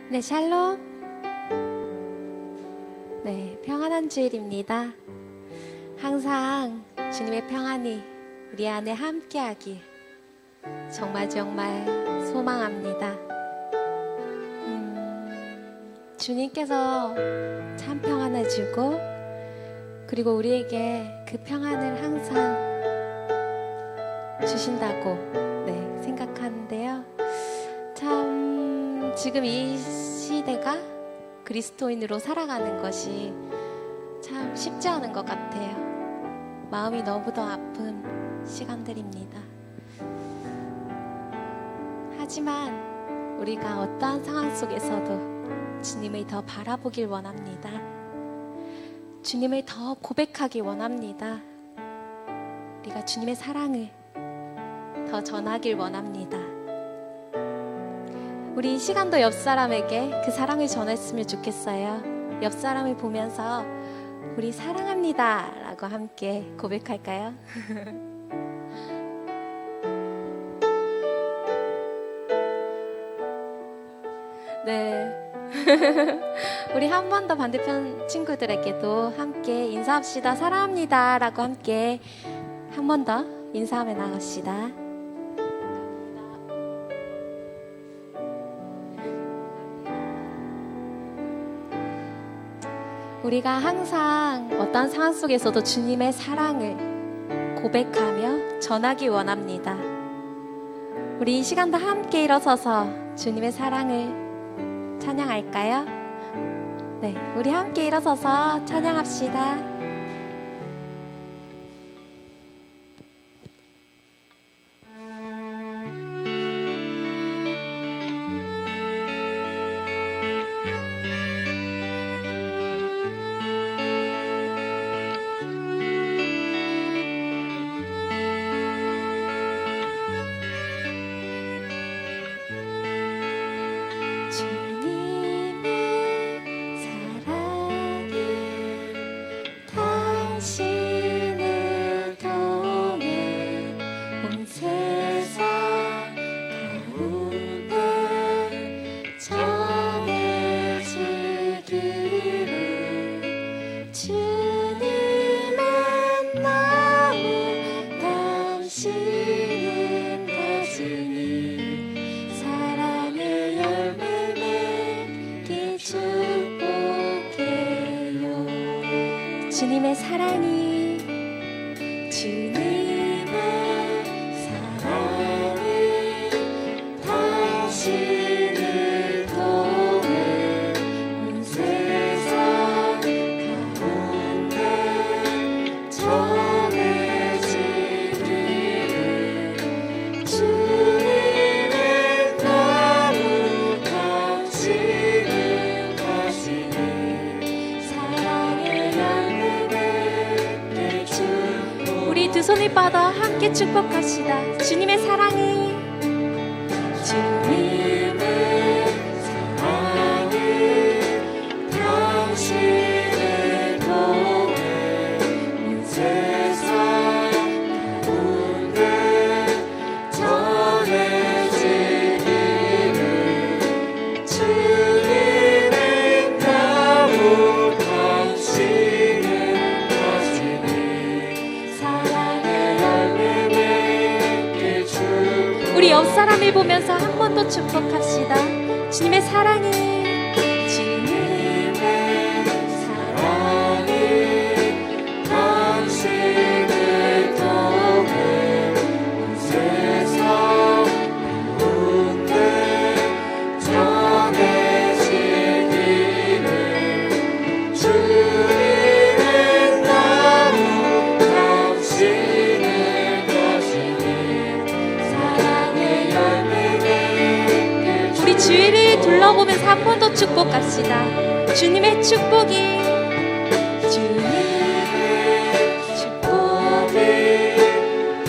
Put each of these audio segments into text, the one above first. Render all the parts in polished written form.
네, 샬롬. 네, 평안한 주일입니다. 항상 주님의 평안이 우리 안에 함께하길 정말 소망합니다. 주님께서 참 평안을 주고 그리고 우리에게 그 평안을 항상 주신다고 생각하는데요. 참 지금 이 시대가 그리스도인으로 살아가는 것이 참 쉽지 않은 것 같아요. 마음이 너무도 아픈 시간들입니다. 하지만 우리가 어떠한 상황 속에서도 주님을 더 바라보길 원합니다. 주님을 더 고백하길 원합니다. 우리가 주님의 사랑을 더 전하길 원합니다. 우리 이 시간도 옆 사람에게 그 사랑을 전했으면 좋겠어요. 옆 사람을 보면서 우리 사랑합니다 라고 함께 고백할까요? 네. 우리 한 번 더 반대편 친구들에게도 함께 인사합시다. 사랑합니다 라고 함께 한 번 더 인사하며 나갑시다. 우리가 항상 어떤 상황 속에서도 주님의 사랑을 고백하며 전하기 원합니다. 우리 이 시간도 함께 일어서서 주님의 사랑을 찬양할까요? 네, 우리 함께 일어서서 찬양합시다. 주님의 사랑이 당신을 통해 온 세상 가운데 전해지기를 주님의 나무 당신을 가지니 사랑의 열매를 맺고 우리 두 손을 뻗어 함께 축복합시다. 주님의 사랑이 당신을 통해 온 세상 가운데 전해지기를 주님의 나무 당신을 가지니 사랑의 열매를 주 우리 옆 사람을 보면서 한 번 더 축복합시다. 주님의 사랑이 당신을 통해 온 세상 가운데 전해지기를 주님의 나무 당신을 가지니 사랑의 열매를 우리 주위를 둘러보면서 한 번 더 축복합시다. 주님의 축복이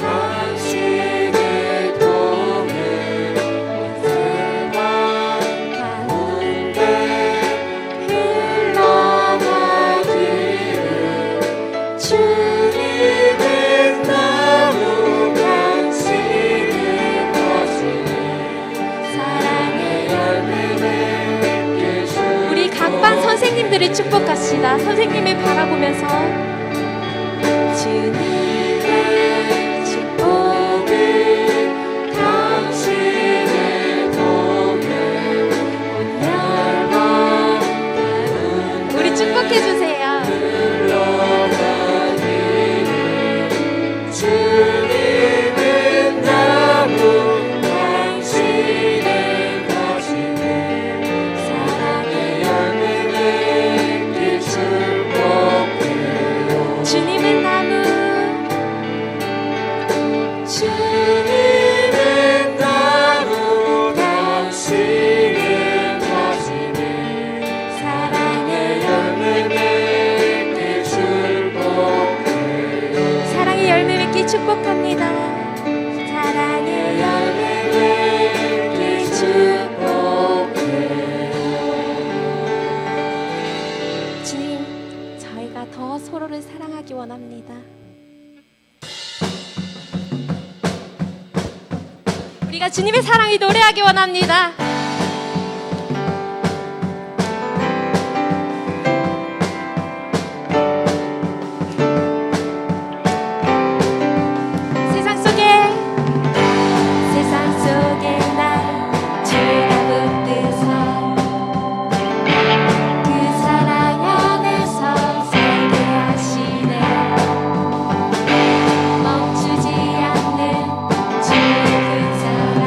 당신을 통해 온 세상 가운데 흘러가기를 주님의 나무 당신을 가지니 사랑의 열매를 선생님들을 축복합시다. 선생님을 바라보면서 주님의 축복을 당신의 몸에 온 날마다 우리 축복해 주세요. 주님은 나무 당신의 가지고 사랑의 열매를 맺기 축복해요. 주님은 나무 주님은 나무 당신의 가지고 사랑의 열매 맺기 축복해요. 사랑의 열매 맺기 축복합니다. 사랑의 열매 맺기 축복해요. 주님, 저희가 더 서로를 사랑하기 원합니다. 우리가 주님의 사랑을 노래하기 원합니다. 세상 속에 날 주가 붙드서 그 사랑 안에서 살게 하시네. 멈추지 않는 주의 그 사랑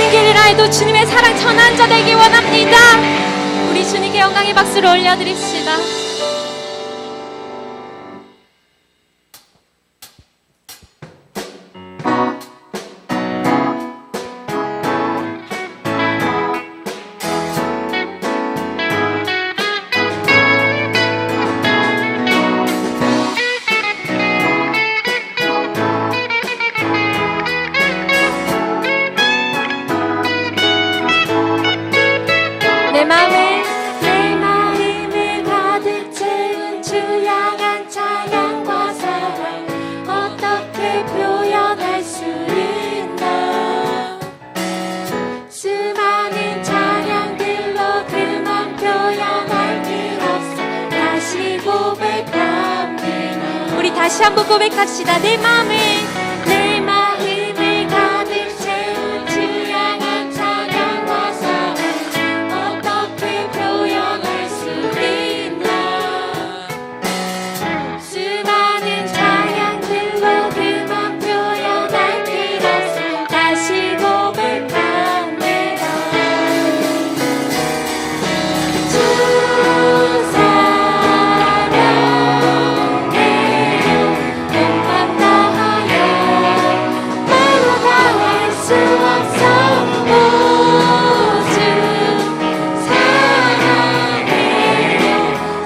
가는 길이라 해도 주님의 사랑 전한 자 되기 원합니다. 우리 주님께 영광의 박수를 올려드립시다. 내 마음을 가득 채운 주 향한 찬양과 사랑 어떻게 표현할 수 있나. 수많은 찬양들로 그만 표현할 길 없어 다시 고백합니다. 우리 다시 한번 고백합시다. 내 마음을 가득 채운 주 향한 찬양과 사랑 어떻게 표현할 수 있나. 수많은 찬양들로 그만 표현할 길 없어 다시 고백합니다. 주 사랑해요 온맘 다하여 말로 다할 수 없어. 오 주 사랑해요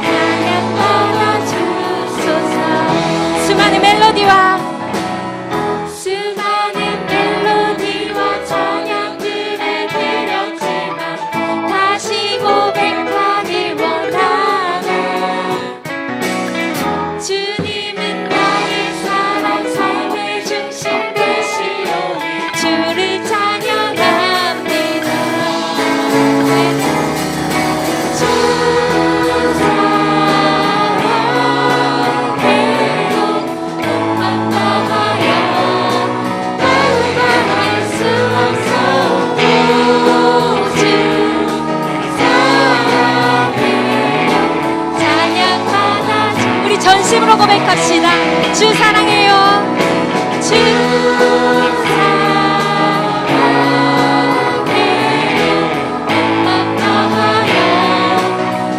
찬양받아 주소서. 수많은 멜로디와 찬양들을 드렸지만 다시 고백하길 원하네. 주님은 나의 사랑 삶의 중심 되시오니 주를 찬양합니다. 주 사랑해요 온맘 다하여 말로 다할 수 없어. 오 주 사랑해요 찬양받아 주. 우리 전심으로 고백합시다. 주 사랑해요. 주 사랑해요 온맘 다하여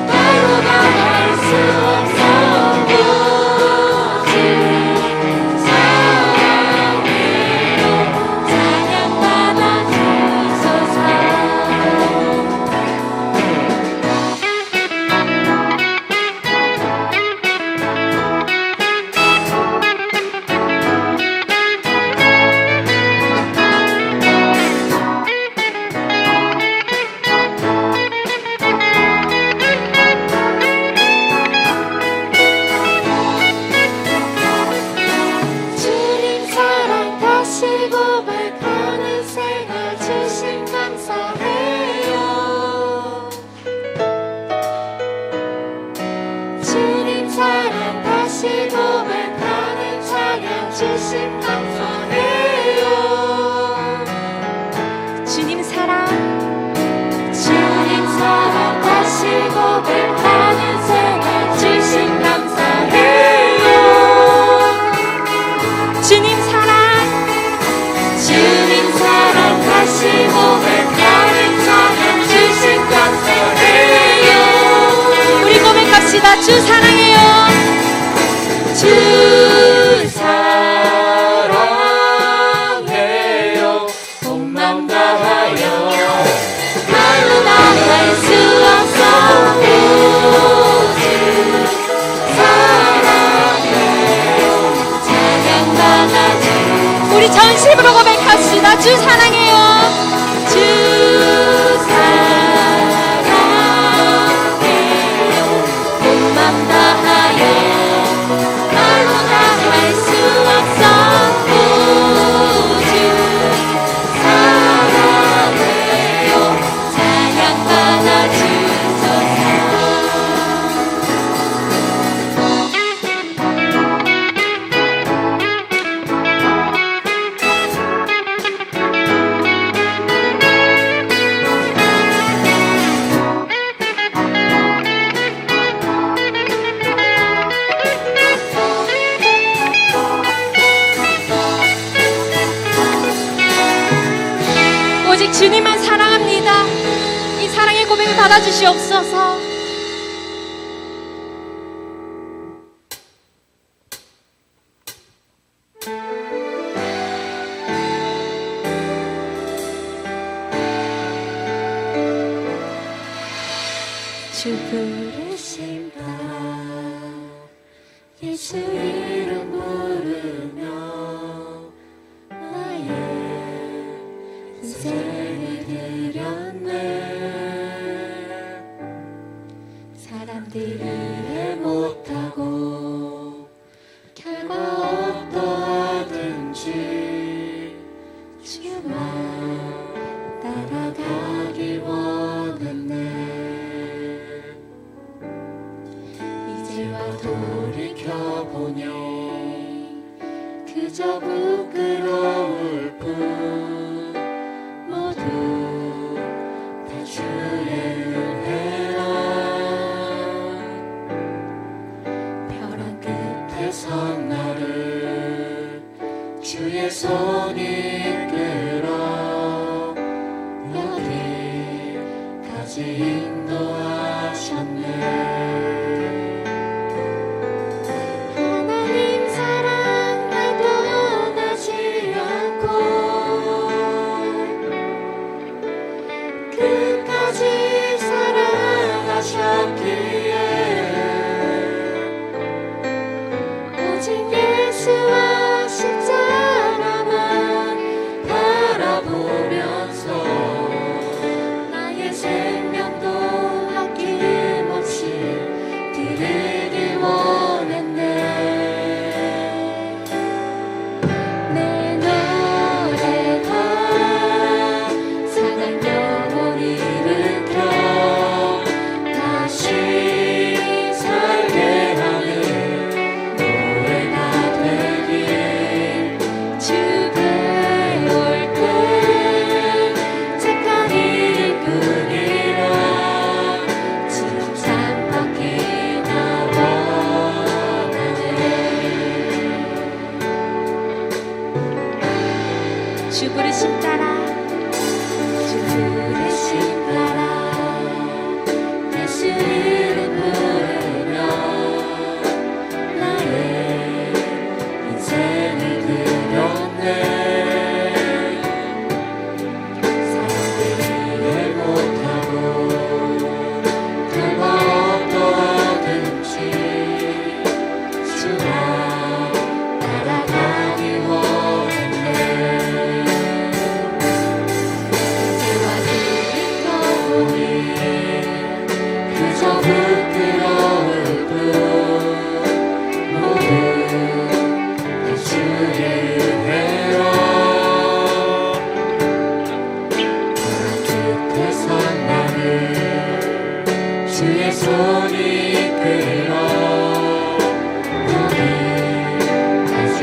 말로 다할 수 없어. 오 주 사랑해요 찬양받아 주소서. 주님 사랑 다시 고백하는 생활 주심 감사해요. 주님 사랑 다시 고백하는 찬양 주심 감사해요. 주님 사랑 다시 고백하는 생활 주심 감사해요. 주님 사랑 다시 고백하는 찬양 주심 감사해요. 우리 고백합시다. 주 사랑해요. 주 사랑해요 온맘 다하여 말로 다할 수 없어. 오 주 사랑해요 찬양받아 주. 우리 전심으로 고백합시다. 주 사랑해요. 주 사랑해요 온맘 다하여 말로 다할 수 없어. 오 주 사랑해요 찬양받아 주소서. 주님만 사랑합니다. 이 사랑의 고백을 받아주시옵소서. 주 부르신 바 예수 이름 부르며 나의 인생을 드렸네. 사람들이 이해 못하고 결과 어떠하든지 주만 따라가기 원했네. 이제와 돌이켜보니 그저 부끄러울 뿐 모두 다 주의 은혜라. 벼랑 끝에 선 나를 주의 손이 이끌어 여기까지 인도하셨네. 주 부르심 따라 주 부르심 따라 예수 이름 부르며 나의 인생을 드렸네. 사람들이 이해 못하고 결과 어떠하든지 주만 따라가기 원했네. 그저 부끄러울 뿐 모두 다 주의 은혜라. 벼랑 끝에 선 나를 주의 손이 이끌어 여기까지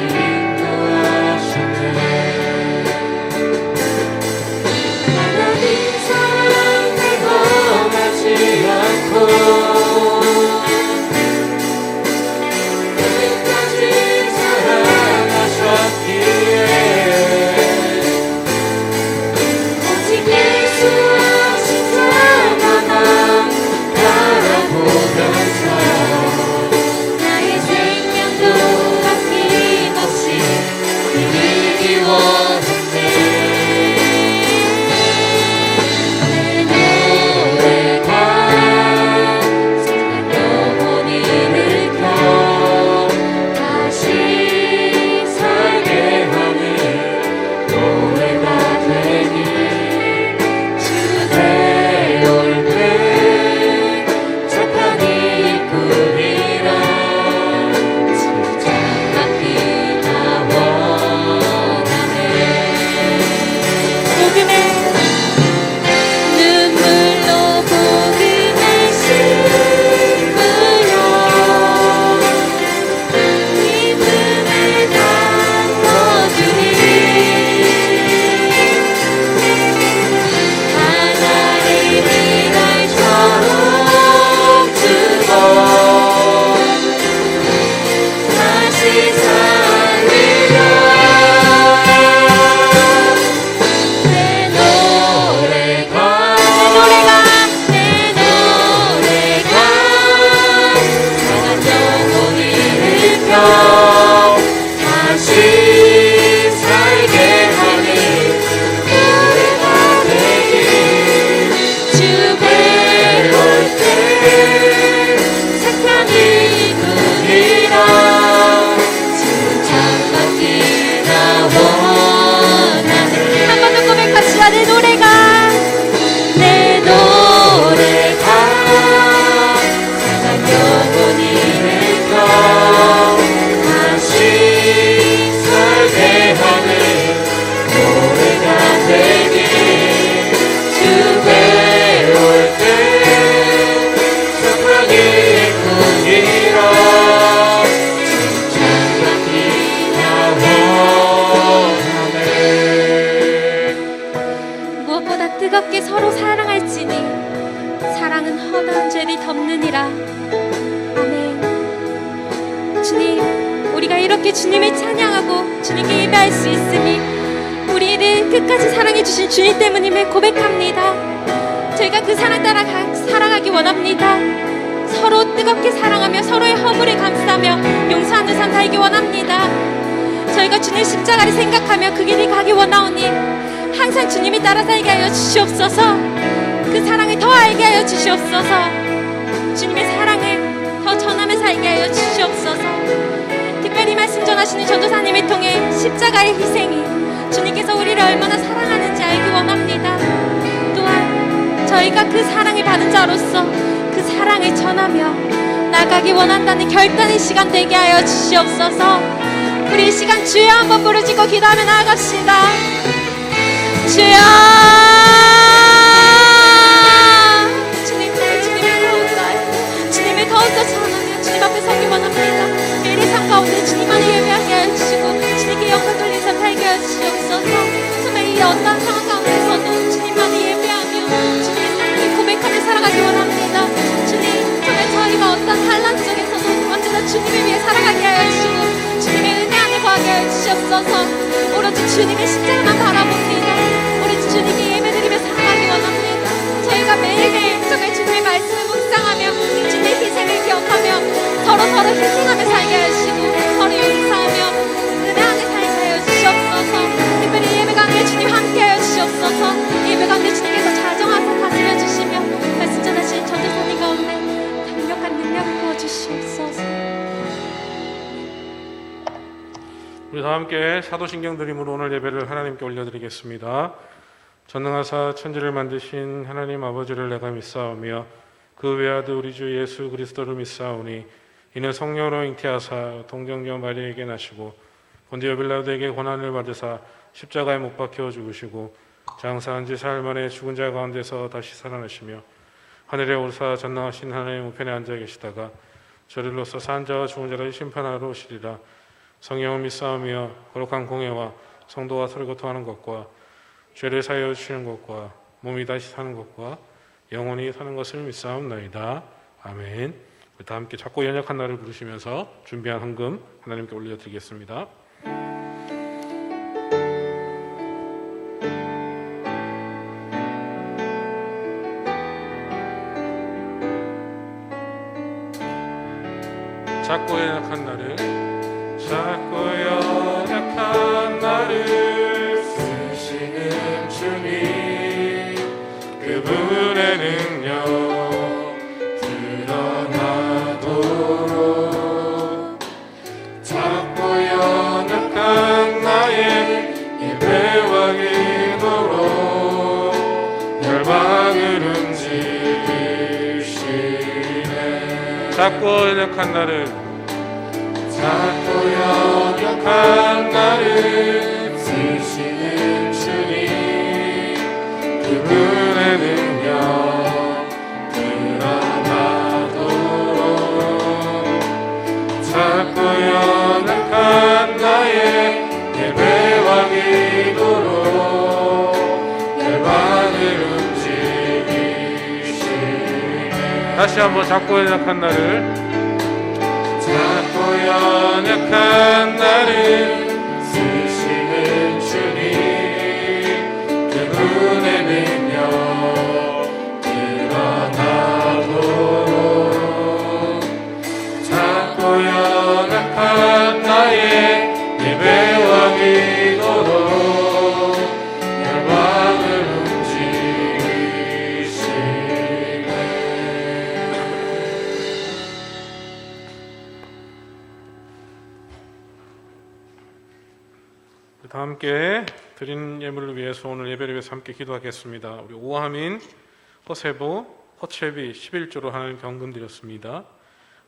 인도하셨네. 하나님 사랑 변하지 않고 끝까지 사랑하셨기에 오직 예수와 십자가만 바라보면서 나의 생명도 아낌없이 드리기 원했네. 내 노래가 뜨겁게 서로 사랑할지니 사랑은 험한 죄를 덮느니라. 아멘. 주님, 우리가 이렇게 주님을 찬양하고 주님께 예배할 수 있으니 우리를 끝까지 사랑해 주신 주님 때문임을 고백합니다. 저희가 그 사랑 따라 살아가기 원합니다. 서로 뜨겁게 사랑하며 서로의 허물을 감싸며 용서하는 삶 살기 원합니다. 저희가 주님 십자가를 생각하며 그 길을 가기 원하오니 항상 주님이 따라 살게 하여 주시옵소서. 그 사랑을 더 알게 하여 주시옵소서. 주님의 사랑을 더 전하며 살게 하여 주시옵소서. 특별히 말씀 전하시는 전도사님을 통해 십자가의 희생이 주님께서 우리를 얼마나 사랑하는지 알기 원합니다. 또한 저희가 그 사랑을 받은 자로서 그 사랑을 전하며 나가기 원한다는 결단의 시간 되게 하여 주시옵소서. 우리 이 시간 주여 한번 부르짖고 기도하며 나아갑시다. 주여, 주님을 더욱더 전하며 주님 앞에 서기 원합니다. 매일의 삶 가운데 주님만을 예배하게 하여 주시고 주님께 영광 돌리는 삶 살게 하여 주시옵소서. 정말 이 어떠한 상황 가운데서도 주님만을 예배하며 주님의 사랑을 고백하며 살아가기 원합니다. 주님, 정말 저희가 어떠한 환난 속에서도 언제나 주님을 위해 살아가게 하여 주시고 주님의 은혜 안에 거하게 하여 주시옵소서. 오로지 주님의 십자가만 바라봅니다. 오로지 주님께 예배드리며 살아가기 원합니다. 저희가 매일매일 정말 주님의 말씀을 묵상하며 주님의 희생을 기억하며 서로 희생하며 살게 하여 주시고 서로 용서하며 은혜 안에 살게 하여 주시옵소서. 특별히 예배 가운데 주님 함께 하여 주시옵소서. 예배 가운데 주님께서 자정하사 다스려 주시며 말씀 전하신 전도사님 가운데 강력한 능력을 부어 주시옵소서. 우리 다 함께 사도신경 드림으로 오늘 예배를 하나님께 올려드리겠습니다. 전능하사 천지를 만드신 하나님 아버지를 내가 믿사오며 그 외아들 우리 주 예수 그리스도를 믿사오니 이는 성령으로 잉태하사 동정녀 마리아에게 나시고 본디오 빌라도에게 고난을 받으사 십자가에 못 박혀 죽으시고 장사한 지 사흘 만에 죽은 자 가운데서 다시 살아나시며 하늘에 오르사 전능하신 하나님 우편에 앉아 계시다가 저리로서 산 자와 죽은 자를 심판하러 오시리라. 성령을 믿사오며 거룩한 공회와 성도와 서로 교통하는 것과 죄를 사하여 주시는 것과 몸이 다시 사는 것과 영원히 사는 것을 믿사옵나이다. 아멘. 우리 다 함께 작고 연약한 나를 부르시면서 준비한 헌금 하나님께 올려드리겠습니다. 작고 연약한 나를 작고 연약한 나를 쓰시는 주님, 그분의 능력 드러나도록 작고 연약한 나의 예배와 기도로 열방을 움직이시네. 작고 연약한 나를 작고 연약한 나를 쓰시는 주님, 그분의 능력 드러나도록 작고 연약한 나의 예배와 기도로 열방을 움직이시네. 다시 한번 작고 연약한 나를 작고 연약한 나를 쓰시는 주님, 그분의 능력 드러나도록 작고 연약한 나의 예배와 기도로 열방을 움직이시네. 다 함께 드린 예물을 위해서 오늘 예배를 위해서 함께 기도하겠습니다. 우리 오하민, 허세보, 허채비 11조로 하나님 경금 드렸습니다.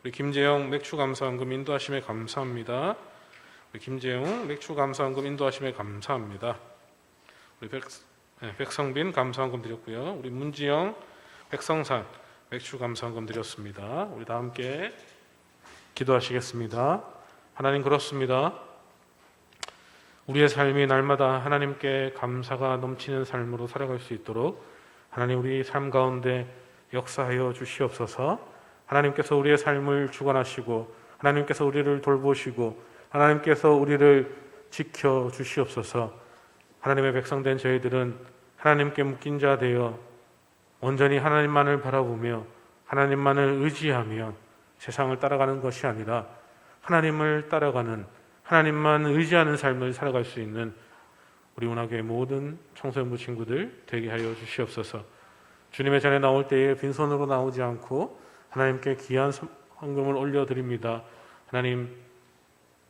우리 김재영 맥주 감사헌금 인도하심에 감사합니다. 우리 김재용 맥주 감사헌금 인도하심에 감사합니다. 우리 백성빈 감사헌금 드렸고요. 우리 문지영, 백성산 맥주 감사헌금 드렸습니다. 우리 다 함께 기도하시겠습니다. 하나님, 그렇습니다. 우리의 삶이 날마다 하나님께 감사가 넘치는 삶으로 살아갈 수 있도록 하나님 우리 삶 가운데 역사하여 주시옵소서. 하나님께서 우리의 삶을 주관하시고 하나님께서 우리를 돌보시고 하나님께서 우리를 지켜 주시옵소서. 하나님의 백성된 저희들은 하나님께 묶인 자 되어 온전히 하나님만을 바라보며 하나님만을 의지하며 세상을 따라가는 것이 아니라 하나님을 따라가는, 하나님만 의지하는 삶을 살아갈 수 있는 우리 운하교회 모든 청소년부 친구들 되게 하여 주시옵소서. 주님의 전에 나올 때에 빈손으로 나오지 않고 하나님께 귀한 헌금을 올려드립니다. 하나님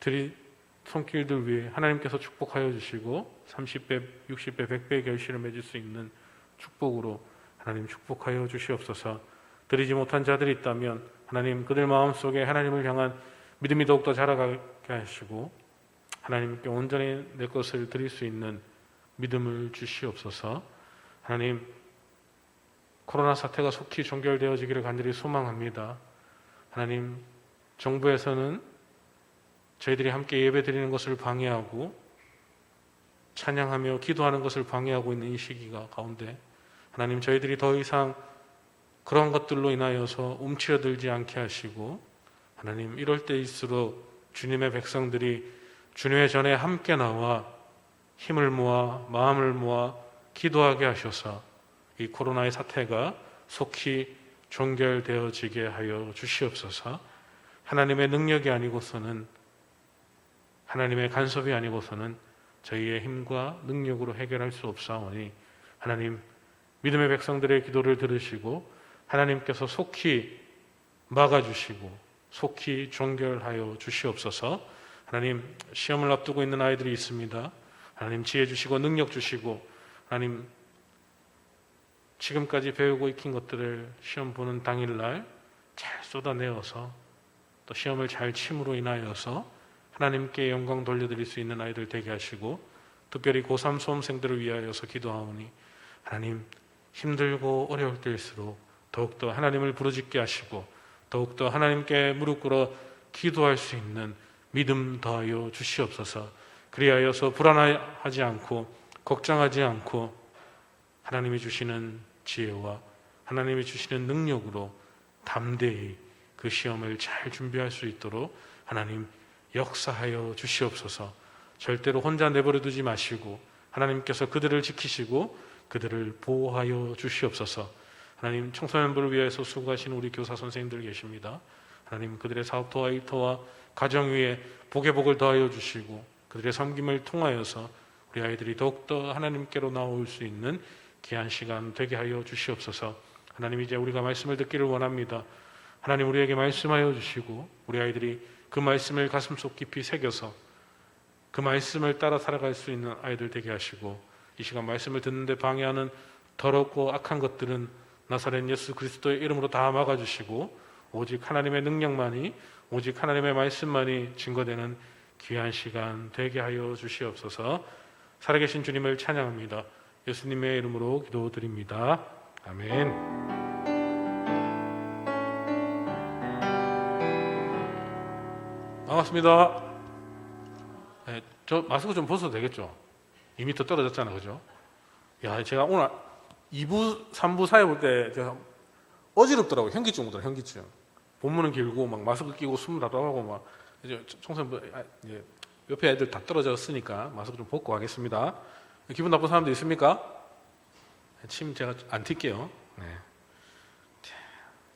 드릴 손길들 위해 하나님께서 축복하여 주시고 30배, 60배, 100배의 결실을 맺을 수 있는 축복으로 하나님 축복하여 주시옵소서. 드리지 못한 자들이 있다면 하나님 그들 마음속에 하나님을 향한 믿음이 더욱더 자라가게 하시고 하나님께 온전히 내 것을 드릴 수 있는 믿음을 주시옵소서. 하나님 코로나 사태가 속히 종결되어지기를 간절히 소망합니다. 하나님 정부에서는 저희들이 함께 예배 드리는 것을 방해하고 찬양하며 기도하는 것을 방해하고 있는 이 시기가 가운데 하나님 저희들이 더 이상 그런 것들로 인하여서 움츠러들지 않게 하시고 하나님 이럴 때일수록 주님의 백성들이 주님의 전에 함께 나와 힘을 모아 마음을 모아 기도하게 하셔서 이 코로나의 사태가 속히 종결되어지게 하여 주시옵소서. 하나님의 능력이 아니고서는 하나님의 간섭이 아니고서는 저희의 힘과 능력으로 해결할 수 없사오니 하나님 믿음의 백성들의 기도를 들으시고 하나님께서 속히 막아주시고 속히 종결하여 주시옵소서. 하나님 시험을 앞두고 있는 아이들이 있습니다. 하나님 지혜 주시고 능력 주시고 하나님 지금까지 배우고 익힌 것들을 시험 보는 당일날 잘 쏟아내어서 또 시험을 잘 침으로 인하여서 하나님께 영광 돌려드릴 수 있는 아이들 되게 하시고 특별히 고3 수험생들을 위하여서 기도하오니 하나님 힘들고 어려울 때일수록 더욱더 하나님을 부르짖게 하시고 더욱더 하나님께 무릎 꿇어 기도할 수 있는 믿음 더하여 주시옵소서. 그리하여서 불안하지 않고 걱정하지 않고 하나님이 주시는 지혜와 하나님이 주시는 능력으로 담대히 그 시험을 잘 준비할 수 있도록 하나님 역사하여 주시옵소서. 절대로 혼자 내버려 두지 마시고 하나님께서 그들을 지키시고 그들을 보호하여 주시옵소서. 하나님 청소년부를 위해서 수고하시는 우리 교사 선생님들 계십니다. 하나님 그들의 사업터와 일터와 가정 위에 복의 복을 더하여 주시고 그들의 섬김을 통하여서 우리 아이들이 더욱더 하나님께로 나올 수 있는 귀한 시간 되게 하여 주시옵소서. 하나님 이제 우리가 말씀을 듣기를 원합니다. 하나님 우리에게 말씀하여 주시고 우리 아이들이 그 말씀을 가슴속 깊이 새겨서 그 말씀을 따라 살아갈 수 있는 아이들 되게 하시고 이 시간 말씀을 듣는데 방해하는 더럽고 악한 것들은 나사렛 예수 그리스도의 이름으로 다 막아주시고 오직 하나님의 능력만이 오직 하나님의 말씀만이 증거되는 귀한 시간 되게 하여 주시옵소서. 살아계신 주님을 찬양합니다. 예수님의 이름으로 기도드립니다. 아멘. 반갑습니다. 네, 저 마스크 좀 벗어도 되겠죠? 2m 떨어졌잖아, 그죠? 야, 제가 오늘 2부, 3부 사회 볼 때 제가 어지럽더라고요. 현기증 오더라고요, 현기증. 본문은 길고 막 마스크 끼고 숨 답답하고 막 이제 청소년 이제 옆에 애들 다 떨어졌으니까 마스크 좀 벗고 가겠습니다. 기분 나쁜 사람도 있습니까? 침 제가 안 튈게요. 네.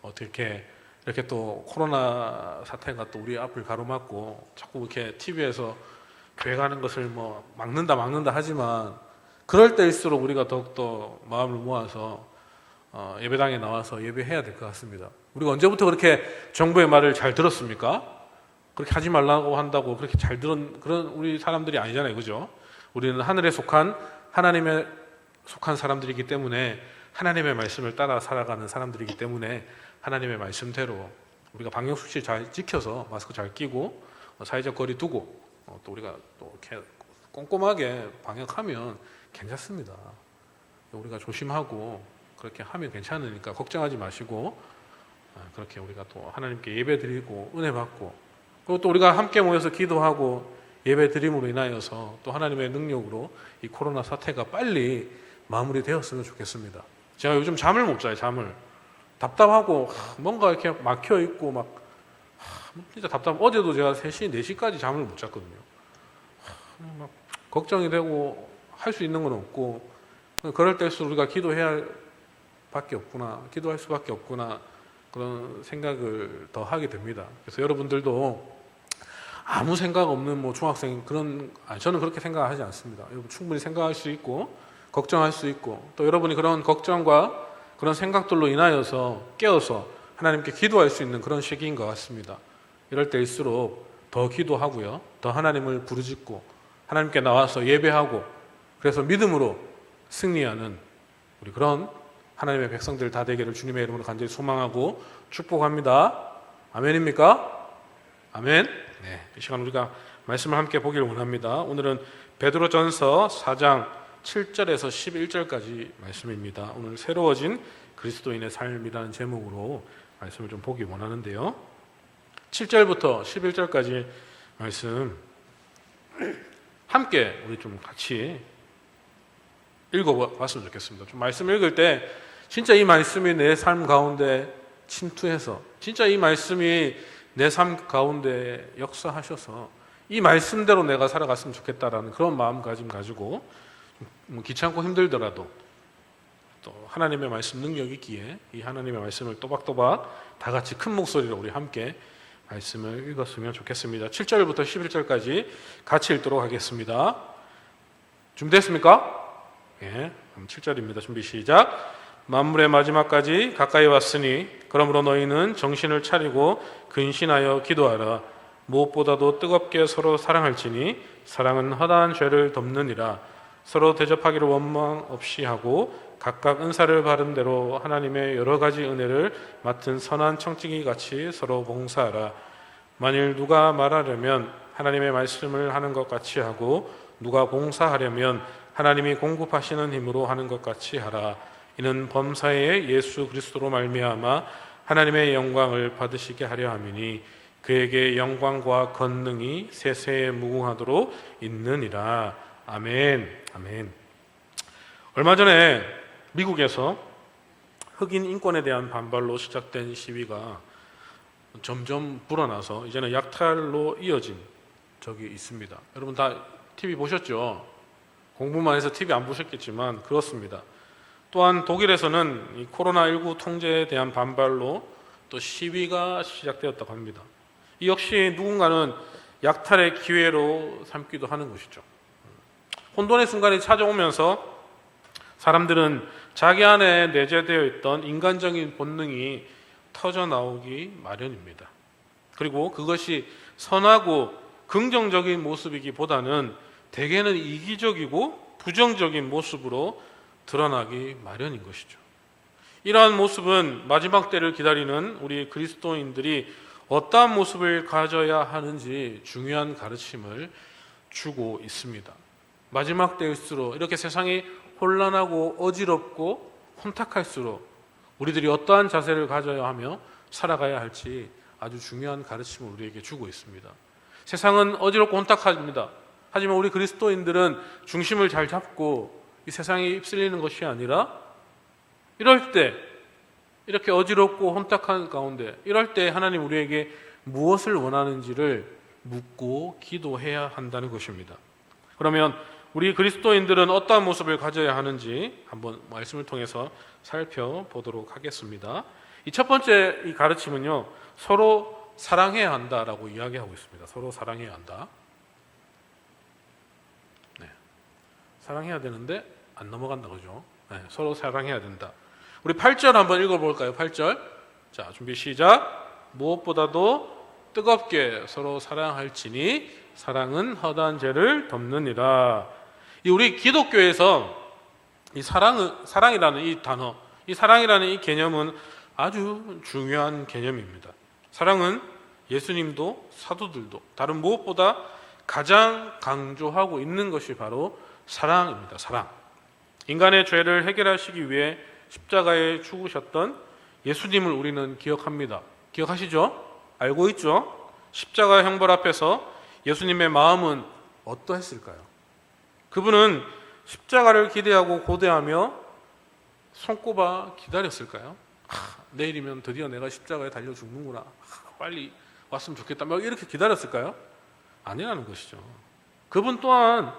어떻게 이렇게 또 코로나 사태가 또 우리 앞을 가로막고 자꾸 이렇게 TV에서 교회 가는 것을 뭐 막는다 하지만 그럴 때일수록 우리가 더욱더 마음을 모아서 예배당에 나와서 예배해야 될 것 같습니다. 우리가 언제부터 그렇게 정부의 말을 잘 들었습니까? 그렇게 하지 말라고 한다고 그렇게 잘 들은 그런 우리 사람들이 아니잖아요, 그죠? 우리는 하늘에 속한 하나님에 속한 사람들이기 때문에 하나님의 말씀을 따라 살아가는 사람들이기 때문에 하나님의 말씀대로 우리가 방역수칙 잘 지켜서 마스크 잘 끼고 사회적 거리 두고 또 우리가 또 이렇게 꼼꼼하게 방역하면 괜찮습니다. 우리가 조심하고 그렇게 하면 괜찮으니까 걱정하지 마시고 그렇게 우리가 또 하나님께 예배 드리고 은혜 받고 그리고 또 우리가 함께 모여서 기도하고 예배 드림으로 인하여서 또 하나님의 능력으로 이 코로나 사태가 빨리 마무리되었으면 좋겠습니다. 제가 요즘 잠을 못 자요. 잠을. 답답하고 뭔가 이렇게 막혀 있고 막 진짜 답답. 어제도 제가 3시, 4시까지 잠을 못 잤거든요. 막 걱정이 되고 할 수 있는 건 없고 그럴 때일수록 우리가 기도해야 할 밖에 없구나. 기도할 수밖에 없구나. 그런 생각을 더 하게 됩니다. 그래서 여러분들도 아무 생각 없는 뭐 중학생 저는 그렇게 생각하지 않습니다. 여러분 충분히 생각할 수 있고 걱정할 수 있고 또 여러분이 그런 걱정과 그런 생각들로 인하여서 깨어서 하나님께 기도할 수 있는 그런 시기인 것 같습니다. 이럴 때일수록 더 기도하고요. 더 하나님을 부르짖고 하나님께 나와서 예배하고 그래서 믿음으로 승리하는 우리 그런 하나님의 백성들 다 되기를 주님의 이름으로 간절히 소망하고 축복합니다. 아멘입니까? 아멘. 네, 이 시간 우리가 말씀을 함께 보기를 원합니다. 오늘은 베드로전서 4장 7절에서 11절까지 말씀입니다. 오늘 새로워진 그리스도인의 삶이라는 제목으로 말씀을 좀 보기 원하는데요. 7절부터 11절까지 말씀 함께 우리 좀 같이 읽어봤으면 좋겠습니다. 좀 말씀 읽을 때 진짜 이 말씀이 내 삶 가운데 침투해서 진짜 이 말씀이 내 삶 가운데 역사하셔서 이 말씀대로 내가 살아갔으면 좋겠다라는 그런 마음가짐 가지고 귀찮고 힘들더라도 또 하나님의 말씀 능력 있기에 이 하나님의 말씀을 또박또박 다 같이 큰 목소리로 우리 함께 말씀을 읽었으면 좋겠습니다. 7절부터 11절까지 같이 읽도록 하겠습니다. 준비됐습니까? 예, 7절입니다. 준비 시작. 만물의 마지막까지 가까이 왔으니 그러므로 너희는 정신을 차리고 근신하여 기도하라. 무엇보다도 뜨겁게 서로 사랑할지니 사랑은 허다한 죄를 덮느니라. 서로 대접하기를 원망 없이 하고 각각 은사를 받은 대로 하나님의 여러 가지 은혜를 맡은 선한 청지기 같이 서로 봉사하라. 만일 누가 말하려면 하나님의 말씀을 하는 것 같이 하고 누가 봉사하려면 하나님이 공급하시는 힘으로 하는 것 같이 하라. 이는 범사에 예수 그리스도로 말미암아 하나님의 영광을 받으시게 하려 함이니 그에게 영광과 권능이 세세에 무궁하도록 있느니라. 아멘. 아멘. 얼마 전에 미국에서 흑인 인권에 대한 반발로 시작된 시위가 점점 불어나서 이제는 약탈로 이어진 적이 있습니다. 여러분 다 TV 보셨죠? 공부만 해서 TV 안 보셨겠지만 그렇습니다. 또한 독일에서는 이 코로나19 통제에 대한 반발로 또 시위가 시작되었다고 합니다. 이 역시 누군가는 약탈의 기회로 삼기도 하는 것이죠. 혼돈의 순간이 찾아오면서 사람들은 자기 안에 내재되어 있던 인간적인 본능이 터져 나오기 마련입니다. 그리고 그것이 선하고 긍정적인 모습이기보다는 대개는 이기적이고 부정적인 모습으로 드러나기 마련인 것이죠. 이러한 모습은 마지막 때를 기다리는 우리 그리스도인들이 어떠한 모습을 가져야 하는지 중요한 가르침을 주고 있습니다. 마지막 때일수록 이렇게 세상이 혼란하고 어지럽고 혼탁할수록 우리들이 어떠한 자세를 가져야 하며 살아가야 할지 아주 중요한 가르침을 우리에게 주고 있습니다. 세상은 어지럽고 혼탁합니다. 하지만 우리 그리스도인들은 중심을 잘 잡고 이 세상에 휩쓸리는 것이 아니라 이럴 때 이렇게 어지럽고 혼탁한 가운데 이럴 때 하나님 우리에게 무엇을 원하는지를 묻고 기도해야 한다는 것입니다. 그러면 우리 그리스도인들은 어떠한 모습을 가져야 하는지 한번 말씀을 통해서 살펴보도록 하겠습니다. 이 첫 번째 이 가르침은요, 서로 사랑해야 한다라고 이야기하고 있습니다. 서로 사랑해야 한다. 네. 사랑해야 되는데 안 넘어간다 그죠? 네, 서로 사랑해야 된다. 우리 8절 한번 읽어볼까요? 8절. 자, 준비 시작. 무엇보다도 뜨겁게 서로 사랑할지니 사랑은 허다한 죄를 덮느니라. 우리 기독교에서 이 사랑이라는 이 단어, 이 사랑이라는 이 개념은 아주 중요한 개념입니다. 사랑은 예수님도 사도들도 다른 무엇보다 가장 강조하고 있는 것이 바로 사랑입니다. 사랑. 인간의 죄를 해결하시기 위해 십자가에 죽으셨던 예수님을 우리는 기억합니다. 기억하시죠? 알고 있죠? 십자가 형벌 앞에서 예수님의 마음은 어떠했을까요? 그분은 십자가를 기대하고 고대하며 손꼽아 기다렸을까요? 내일이면 드디어 내가 십자가에 달려 죽는구나. 빨리 왔으면 좋겠다. 막 이렇게 기다렸을까요? 아니라는 것이죠. 그분 또한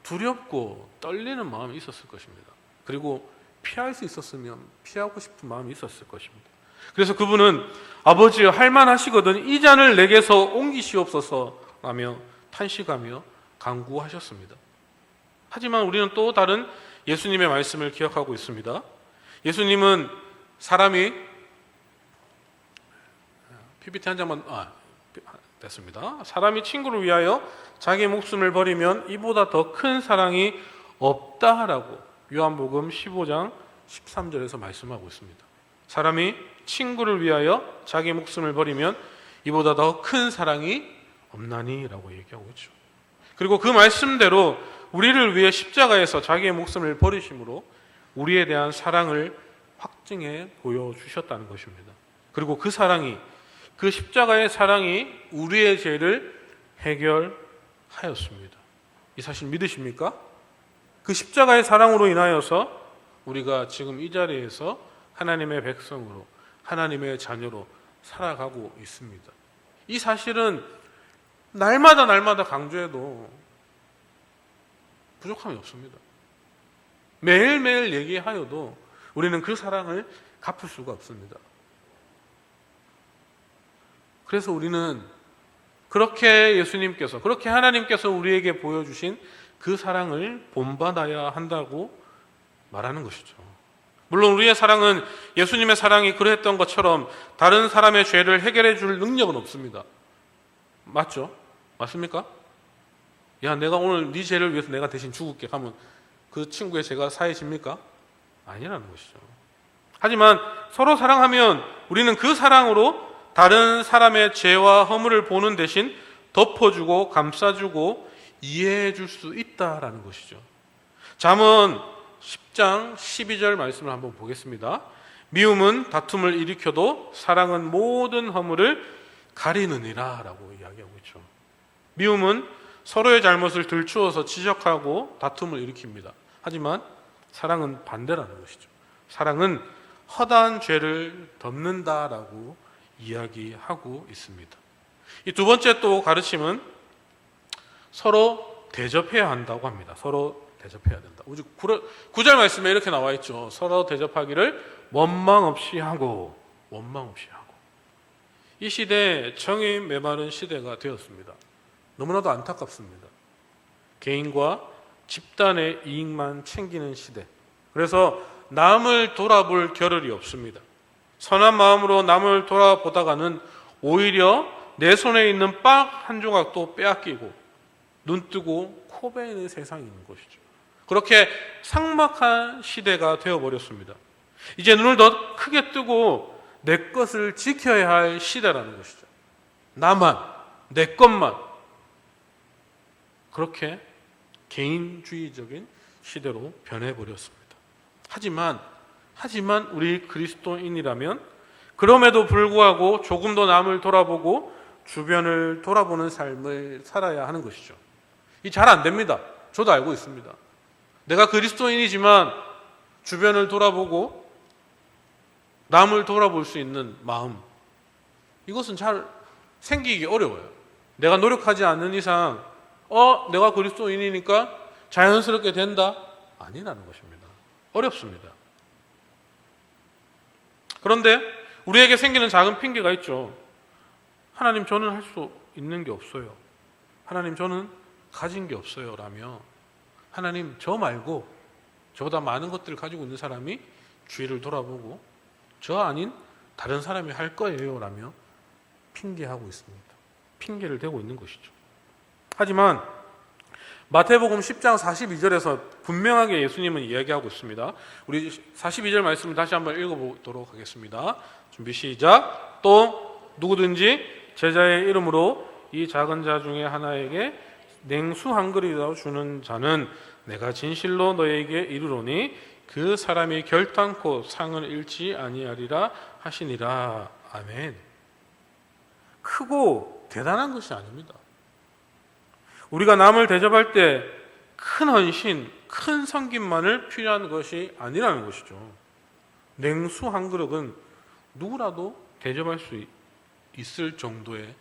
두렵고 떨리는 마음이 있었을 것입니다. 그리고 피할 수 있었으면 피하고 싶은 마음이 있었을 것입니다. 그래서 그분은 아버지여 할만하시거든 이 잔을 내게서 옮기시옵소서 라며 탄식하며 간구하셨습니다. 하지만 우리는 또 다른 예수님의 말씀을 기억하고 있습니다. 예수님은 사람이 PPT 한 장만 됐습니다. 사람이 친구를 위하여 자기 목숨을 버리면 이보다 더 큰 사랑이 없다라고 요한복음 15장 13절에서 말씀하고 있습니다. 사람이 친구를 위하여 자기 목숨을 버리면 이보다 더 큰 사랑이 없나니라고 얘기하고 있죠. 그리고 그 말씀대로 우리를 위해 십자가에서 자기의 목숨을 버리심으로 우리에 대한 사랑을 확증해 보여주셨다는 것입니다. 그리고 그 사랑이, 그 십자가의 사랑이 우리의 죄를 해결하였습니다. 이 사실 믿으십니까? 그 십자가의 사랑으로 인하여서 우리가 지금 이 자리에서 하나님의 백성으로, 하나님의 자녀로 살아가고 있습니다. 이 사실은 날마다 강조해도 부족함이 없습니다. 매일매일 얘기하여도 우리는 그 사랑을 갚을 수가 없습니다. 그래서 우리는 그렇게 예수님께서, 그렇게 하나님께서 우리에게 보여주신 그 사랑을 본받아야 한다고 말하는 것이죠. 물론 우리의 사랑은 예수님의 사랑이 그랬던 것처럼 다른 사람의 죄를 해결해 줄 능력은 없습니다. 맞죠? 맞습니까? 야, 내가 오늘 네 죄를 위해서 내가 대신 죽을게 하면 그 친구의 죄가 사해집니까? 아니라는 것이죠. 하지만 서로 사랑하면 우리는 그 사랑으로 다른 사람의 죄와 허물을 보는 대신 덮어주고 감싸주고 이해해 줄 수 있다라는 것이죠. 잠언 10장 12절 말씀을 한번 보겠습니다. 미움은 다툼을 일으켜도 사랑은 모든 허물을 가리느니라 라고 이야기하고 있죠. 미움은 서로의 잘못을 들추어서 지적하고 다툼을 일으킵니다. 하지만 사랑은 반대라는 것이죠. 사랑은 허다한 죄를 덮는다라고 이야기하고 있습니다. 이 두 번째 또 가르침은 서로 대접해야 한다고 합니다. 서로 대접해야 된다. 9절 말씀에 이렇게 나와 있죠. 서로 대접하기를 원망 없이 하고. 이 시대에 정이 메마른 시대가 되었습니다. 너무나도 안타깝습니다. 개인과 집단의 이익만 챙기는 시대. 그래서 남을 돌아볼 겨를이 없습니다. 선한 마음으로 남을 돌아보다가는 오히려 내 손에 있는 빵 한 조각도 빼앗기고 눈 뜨고 코 베이는 세상이 있는 것이죠. 그렇게 삭막한 시대가 되어버렸습니다. 이제 눈을 더 크게 뜨고 내 것을 지켜야 할 시대라는 것이죠. 나만, 내 것만. 그렇게 개인주의적인 시대로 변해버렸습니다. 하지만 우리 그리스도인이라면 그럼에도 불구하고 조금 더 남을 돌아보고 주변을 돌아보는 삶을 살아야 하는 것이죠. 이 잘 안 됩니다. 저도 알고 있습니다. 내가 그리스도인이지만 주변을 돌아보고 남을 돌아볼 수 있는 마음, 이것은 잘 생기기 어려워요. 내가 노력하지 않는 이상 내가 그리스도인이니까 자연스럽게 된다? 아니라는 것입니다. 어렵습니다. 그런데 우리에게 생기는 작은 핑계가 있죠. 하나님, 저는 할 수 있는 게 없어요. 하나님, 저는 가진 게 없어요 라며, 하나님, 저 말고 저보다 많은 것들을 가지고 있는 사람이 주위를 돌아보고 저 아닌 다른 사람이 할 거예요 라며 핑계하고 있습니다. 핑계를 대고 있는 것이죠. 하지만 마태복음 10장 42절에서 분명하게 예수님은 이야기하고 있습니다. 우리 42절 말씀을 다시 한번 읽어보도록 하겠습니다. 준비 시작. 또 누구든지 제자의 이름으로 이 작은 자 중에 하나에게 냉수 한 그릇이라도 주는 자는 내가 진실로 너에게 이르노니 그 사람이 결단코 상을 잃지 아니하리라 하시니라. 아멘. 크고 대단한 것이 아닙니다. 우리가 남을 대접할 때 큰 헌신, 큰 섬김만을 필요한 것이 아니라는 것이죠. 냉수 한 그릇은 누구라도 대접할 수 있을 정도의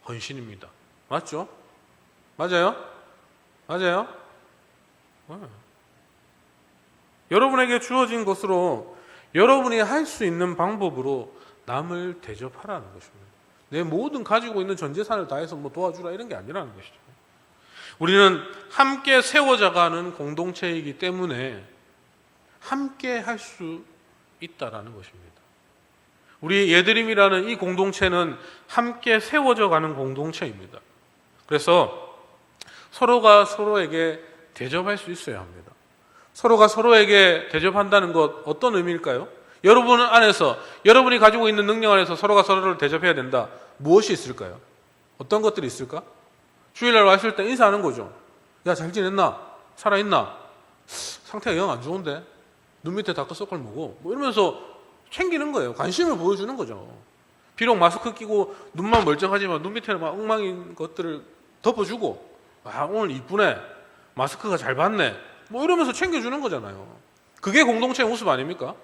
헌신입니다. 맞죠? 맞아요? 맞아요? 네. 여러분에게 주어진 것으로 여러분이 할 수 있는 방법으로 남을 대접하라는 것입니다. 내 모든 가지고 있는 전 재산을 다해서 뭐 도와주라 이런 게 아니라는 것이죠. 우리는 함께 세워져가는 공동체이기 때문에 함께 할 수 있다라는 것입니다. 우리 예드림이라는 이 공동체는 함께 세워져가는 공동체입니다. 그래서 서로가 서로에게 대접할 수 있어야 합니다. 서로가 서로에게 대접한다는 것 어떤 의미일까요? 여러분 안에서 여러분이 가지고 있는 능력 안에서 서로가 서로를 대접해야 된다. 무엇이 있을까요? 어떤 것들이 있을까? 주일날 왔을 때 인사하는 거죠. 야, 잘 지냈나? 살아있나? 상태가 영 안 좋은데? 눈 밑에 다크서클 뭐고? 뭐 이러면서 챙기는 거예요. 관심을 보여주는 거죠. 비록 마스크 끼고 눈만 멀쩡하지만 눈 밑에는 막 엉망인 것들을 덮어주고, 아, 오늘 이쁘네. 마스크가 잘 받네. 뭐 이러면서 챙겨주는 거잖아요. 그게 공동체의 모습 아닙니까?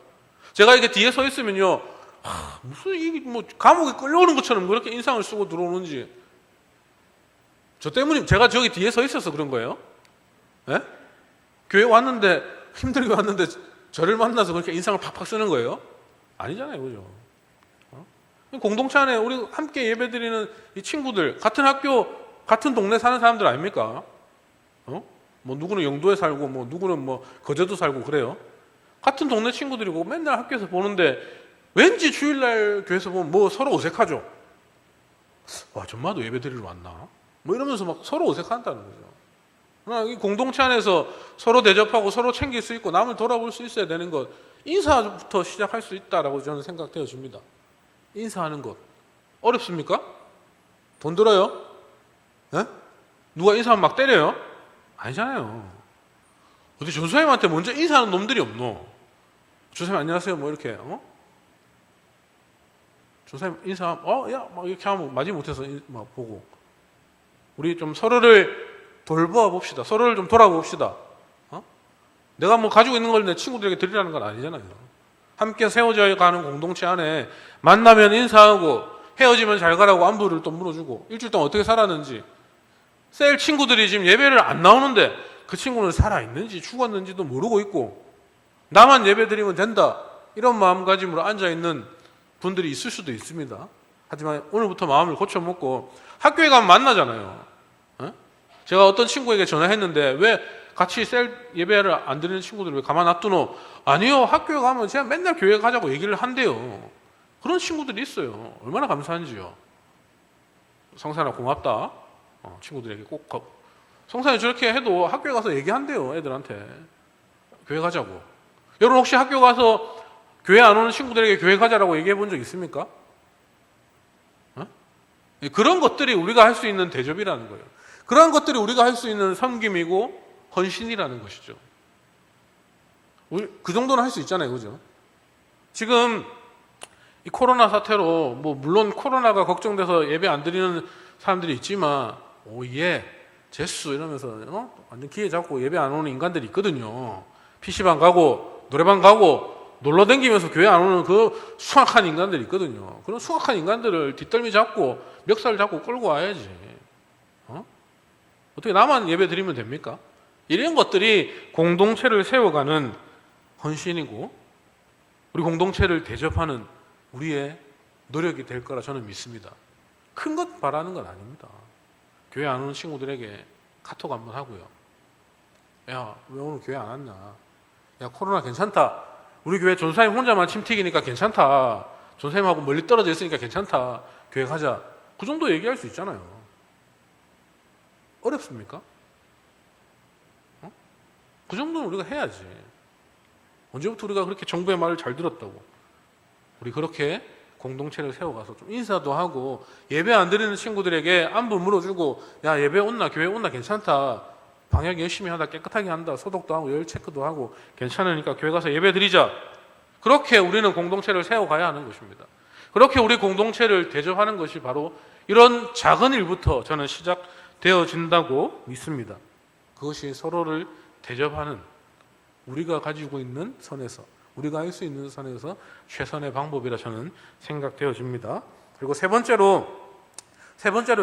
제가 이렇게 뒤에 서 있으면요, 무슨 이게 뭐 감옥에 끌려오는 것처럼 그렇게 인상을 쓰고 들어오는지. 저 때문에 제가 저기 뒤에 서 있어서 그런 거예요? 예? 교회 왔는데 힘들게 왔는데 저를 만나서 그렇게 인상을 팍팍 쓰는 거예요? 아니잖아요, 그죠? 공동체 안에 우리 함께 예배드리는 이 친구들, 같은 학교, 같은 동네 사는 사람들 아닙니까? 뭐 누구는 영도에 살고, 뭐 누구는 뭐 거제도 살고 그래요. 같은 동네 친구들이고 맨날 학교에서 보는데 왠지 주일날 교회에서 보면 뭐 서로 어색하죠. 와, 전마도 예배드리러 왔나? 뭐 이러면서 막 서로 어색한다는 거죠. 이 공동체 안에서 서로 대접하고 서로 챙길 수 있고 남을 돌아볼 수 있어야 되는 것, 인사부터 시작할 수 있다라고 저는 생각되어집니다. 인사하는 것 어렵습니까? 돈 들어요? 네? 누가 인사하면 막 때려요? 아니잖아요. 어디 전사님한테 먼저 인사하는 놈들이 없노? 전사님 안녕하세요 뭐 이렇게 전사님 인사 야 막 이렇게 하면 맞이 못해서 막 보고, 우리 좀 서로를 돌보아 봅시다. 서로를 좀 돌아봅시다. 내가 뭐 가지고 있는 걸 내 친구들에게 드리라는 건 아니잖아요. 함께 세워져 가는 공동체 안에 만나면 인사하고 헤어지면 잘 가라고 안부를 또 물어주고 일주일 동안 어떻게 살았는지. 셀 친구들이 지금 예배를 안 나오는데 그 친구는 살아있는지 죽었는지도 모르고 있고 나만 예배 드리면 된다 이런 마음가짐으로 앉아있는 분들이 있을 수도 있습니다. 하지만 오늘부터 마음을 고쳐먹고 학교에 가면 만나잖아요. 제가 어떤 친구에게 전화했는데 왜 같이 셀 예배를 안 드리는 친구들을 왜 가만 놔두노? 아니요, 학교에 가면 제가 맨날 교회 가자고 얘기를 한대요. 그런 친구들이 있어요. 얼마나 감사한지요. 성산아 고맙다. 친구들에게 꼭 성산이 저렇게 해도 학교에 가서 얘기한대요. 애들한테 교회 가자고. 여러분 혹시 학교 가서 교회 안 오는 친구들에게 교회 가자라고 얘기해 본 적 있습니까? 그런 것들이 우리가 할 수 있는 대접이라는 거예요. 그런 것들이 우리가 할 수 있는 섬김이고 헌신이라는 것이죠. 그 정도는 할 수 있잖아요, 그죠? 지금 이 코로나 사태로 뭐 물론 코로나가 걱정돼서 예배 안 드리는 사람들이 있지만 오예 제수 이러면서 완전 기회 잡고 예배 안 오는 인간들이 있거든요. PC방 가고 노래방 가고 놀러 다니면서 교회 안 오는 그 수악한 인간들이 있거든요. 그런 수악한 인간들을 뒷덜미 잡고 멱살 잡고 끌고 와야지. 어떻게 나만 예배 드리면 됩니까? 이런 것들이 공동체를 세워가는 헌신이고 우리 공동체를 대접하는 우리의 노력이 될 거라 저는 믿습니다. 큰 것 바라는 건 아닙니다. 교회 안 오는 친구들에게 카톡 한번 하고요. 야, 왜 오늘 교회 안 왔나? 야, 코로나 괜찮다. 우리 교회 전사님 혼자만 침 튀기니까 괜찮다. 전사님하고 멀리 떨어져 있으니까 괜찮다. 교회 가자. 그 정도 얘기할 수 있잖아요. 어렵습니까? 그 정도는 우리가 해야지. 언제부터 우리가 그렇게 정부의 말을 잘 들었다고. 우리 그렇게 공동체를 세워가서 좀 인사도 하고 예배 안 드리는 친구들에게 안부 물어주고 야 예배 온나 교회 온나 괜찮다. 방역 열심히 한다. 깨끗하게 한다. 소독도 하고 열 체크도 하고 괜찮으니까 교회 가서 예배 드리자. 그렇게 우리는 공동체를 세워가야 하는 것입니다. 그렇게 우리 공동체를 대접하는 것이 바로 이런 작은 일부터 저는 시작되어진다고 믿습니다. 그것이 서로를 대접하는 우리가 가지고 있는 선에서 우리가 할 수 있는 선에서 최선의 방법이라 저는 생각되어집니다. 그리고 세 번째로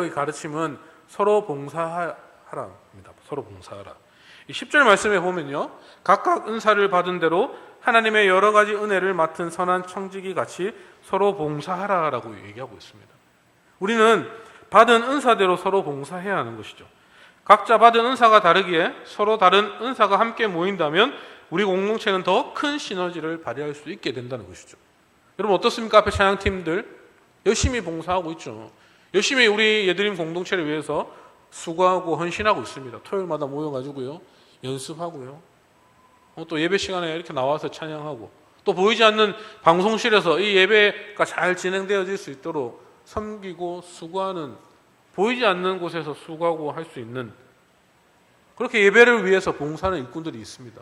이 가르침은 서로 봉사하라입니다. 서로 봉사하라. 이 10절 말씀에 보면요, 각각 은사를 받은 대로 하나님의 여러 가지 은혜를 맡은 선한 청지기 같이 서로 봉사하라라고 얘기하고 있습니다. 우리는 받은 은사대로 서로 봉사해야 하는 것이죠. 각자 받은 은사가 다르기에 서로 다른 은사가 함께 모인다면 우리 공동체는 더 큰 시너지를 발휘할 수 있게 된다는 것이죠. 여러분 어떻습니까? 앞에 찬양팀들 열심히 봉사하고 있죠. 열심히 우리 예드림 공동체를 위해서 수고하고 헌신하고 있습니다. 토요일마다 모여가지고요, 연습하고요, 또 예배 시간에 이렇게 나와서 찬양하고, 또 보이지 않는 방송실에서 이 예배가 잘 진행되어질 수 있도록 섬기고 수고하는, 보이지 않는 곳에서 수고하고 할 수 있는, 그렇게 예배를 위해서 봉사하는 일꾼들이 있습니다.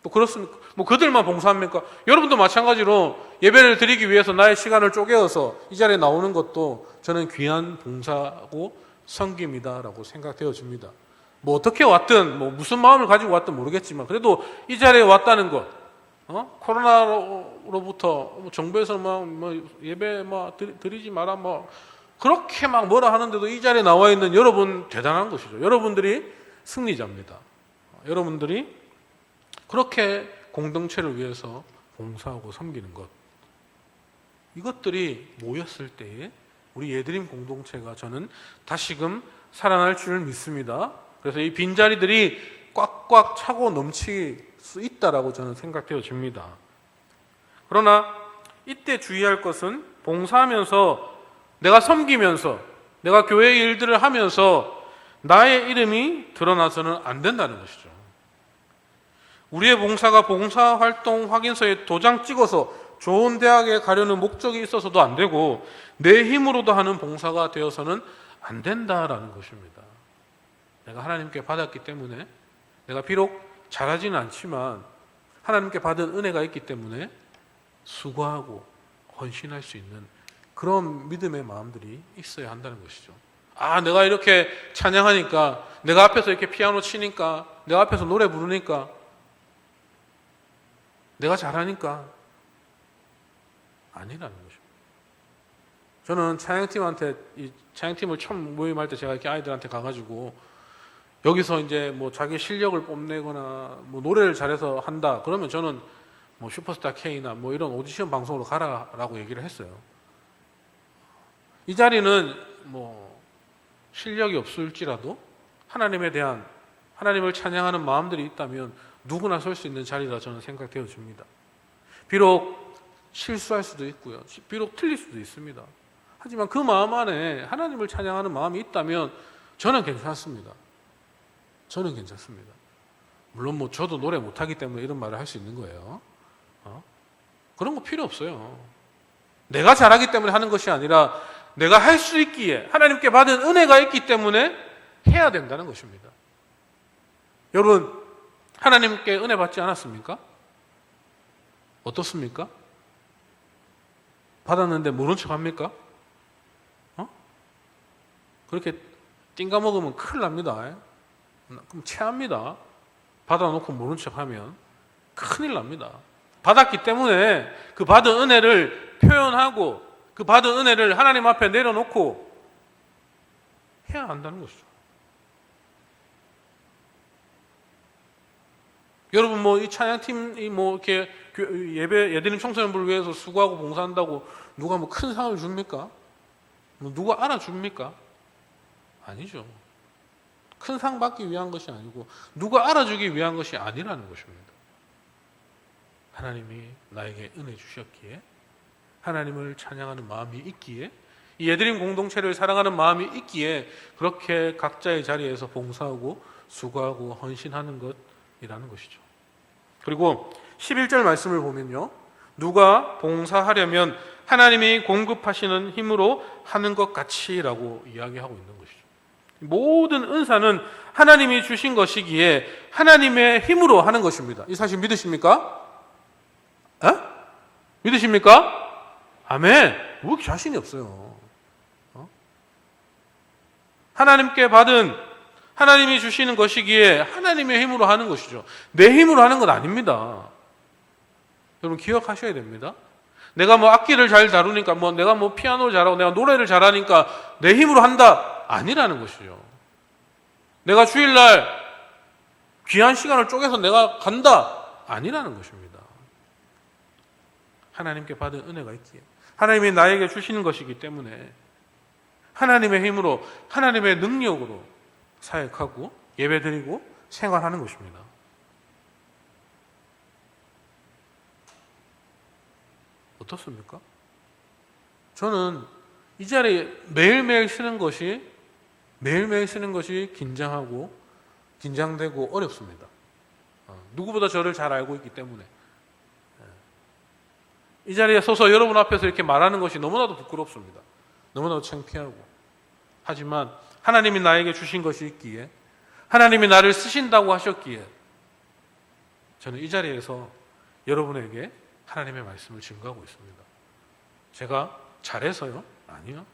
또 그렇습니까? 뭐 그들만 봉사합니까? 여러분도 마찬가지로 예배를 드리기 위해서 나의 시간을 쪼개어서 이 자리에 나오는 것도 저는 귀한 봉사고 섬김이다라고 생각되어집니다. 뭐 어떻게 왔든, 뭐 무슨 마음을 가지고 왔든 모르겠지만 그래도 이 자리에 왔다는 것, 코로나로부터 정부에서 뭐 예배 드리지 마라 그렇게 뭐라 하는데도 이 자리에 나와 있는 여러분 대단한 것이죠. 여러분들이 승리자입니다. 여러분들이 그렇게 공동체를 위해서 봉사하고 섬기는 것, 이것들이 모였을 때에 우리 예드림 공동체가 저는 다시금 살아날 줄 믿습니다. 그래서 이 빈자리들이 꽉꽉 차고 넘칠 수 있다라고 저는 생각되어집니다. 그러나 이때 주의할 것은 봉사하면서, 내가 섬기면서, 내가 교회 일들을 하면서 나의 이름이 드러나서는 안 된다는 것이죠. 우리의 봉사가 봉사활동 확인서에 도장 찍어서 좋은 대학에 가려는 목적이 있어서도 안 되고 내 힘으로도 하는 봉사가 되어서는 안 된다라는 것입니다. 내가 하나님께 받았기 때문에, 내가 비록 잘하지는 않지만 하나님께 받은 은혜가 있기 때문에 수고하고 헌신할 수 있는 그런 믿음의 마음들이 있어야 한다는 것이죠. 내가 이렇게 찬양하니까, 내가 앞에서 이렇게 피아노 치니까, 내가 앞에서 노래 부르니까, 내가 잘하니까 아니라는 것입니다. 저는 찬양팀을 처음 모임할 때 제가 이렇게 아이들한테 가가지고 여기서 이제 뭐 자기 실력을 뽐내거나 뭐 노래를 잘해서 한다 그러면 저는 뭐 슈퍼스타 K나 뭐 이런 오디션 방송으로 가라라고 얘기를 했어요. 이 자리는 뭐 실력이 없을지라도 하나님에 대한, 하나님을 찬양하는 마음들이 있다면 누구나 설 수 있는 자리라 저는 생각되어집니다. 비록 실수할 수도 있고요, 비록 틀릴 수도 있습니다. 하지만 그 마음 안에 하나님을 찬양하는 마음이 있다면 저는 괜찮습니다. 저는 괜찮습니다. 물론 뭐 저도 노래 못하기 때문에 이런 말을 할 수 있는 거예요. 그런 거 필요 없어요. 내가 잘하기 때문에 하는 것이 아니라 내가 할 수 있기에, 하나님께 받은 은혜가 있기 때문에 해야 된다는 것입니다. 여러분, 하나님께 은혜 받지 않았습니까? 어떻습니까? 받았는데 모른 척 합니까? 그렇게 띵가 먹으면 큰일 납니다. 그럼 체합니다. 받아놓고 모른 척 하면 큰일 납니다. 받았기 때문에 그 받은 은혜를 표현하고 그 받은 은혜를 하나님 앞에 내려놓고 해야 한다는 것이죠. 여러분 뭐 이 찬양팀이 뭐 이렇게 예드림 청소년부를 위해서 수고하고 봉사한다고 누가 뭐 큰 상을 줍니까? 뭐 누가 알아줍니까? 아니죠. 큰 상 받기 위한 것이 아니고 누가 알아주기 위한 것이 아니라는 것입니다. 하나님이 나에게 은혜 주셨기에, 하나님을 찬양하는 마음이 있기에, 이 예드림 공동체를 사랑하는 마음이 있기에 그렇게 각자의 자리에서 봉사하고 수고하고 헌신하는 것이라는 것이죠. 그리고 11절 말씀을 보면요, 누가 봉사하려면 하나님이 공급하시는 힘으로 하는 것 같이라고 이야기하고 있는 것이죠. 모든 은사는 하나님이 주신 것이기에 하나님의 힘으로 하는 것입니다. 이 사실 믿으십니까? 믿으십니까? 아멘. 왜 이렇게 자신이 없어요? 하나님께 받은, 하나님이 주시는 것이기에 하나님의 힘으로 하는 것이죠. 내 힘으로 하는 건 아닙니다. 여러분 기억하셔야 됩니다. 내가 뭐 악기를 잘 다루니까 내가 뭐 피아노를 잘하고 내가 노래를 잘하니까 내 힘으로 한다 아니라는 것이죠. 내가 주일날 귀한 시간을 쪼개서 내가 간다 아니라는 것입니다. 하나님께 받은 은혜가 있기에 하나님이 나에게 주시는 것이기 때문에 하나님의 힘으로 하나님의 능력으로 사역하고 예배드리고 생활하는 것입니다. 어떻습니까? 저는 이 자리에 매일매일 쓰는 것이 긴장되고 어렵습니다. 누구보다 저를 잘 알고 있기 때문에 이 자리에 서서 여러분 앞에서 이렇게 말하는 것이 너무나도 부끄럽습니다. 너무나도 창피하고. 하지만 하나님이 나에게 주신 것이 있기에 하나님이 나를 쓰신다고 하셨기에 저는 이 자리에서 여러분에게 하나님의 말씀을 증거하고 있습니다. 제가 잘해서요? 아니요.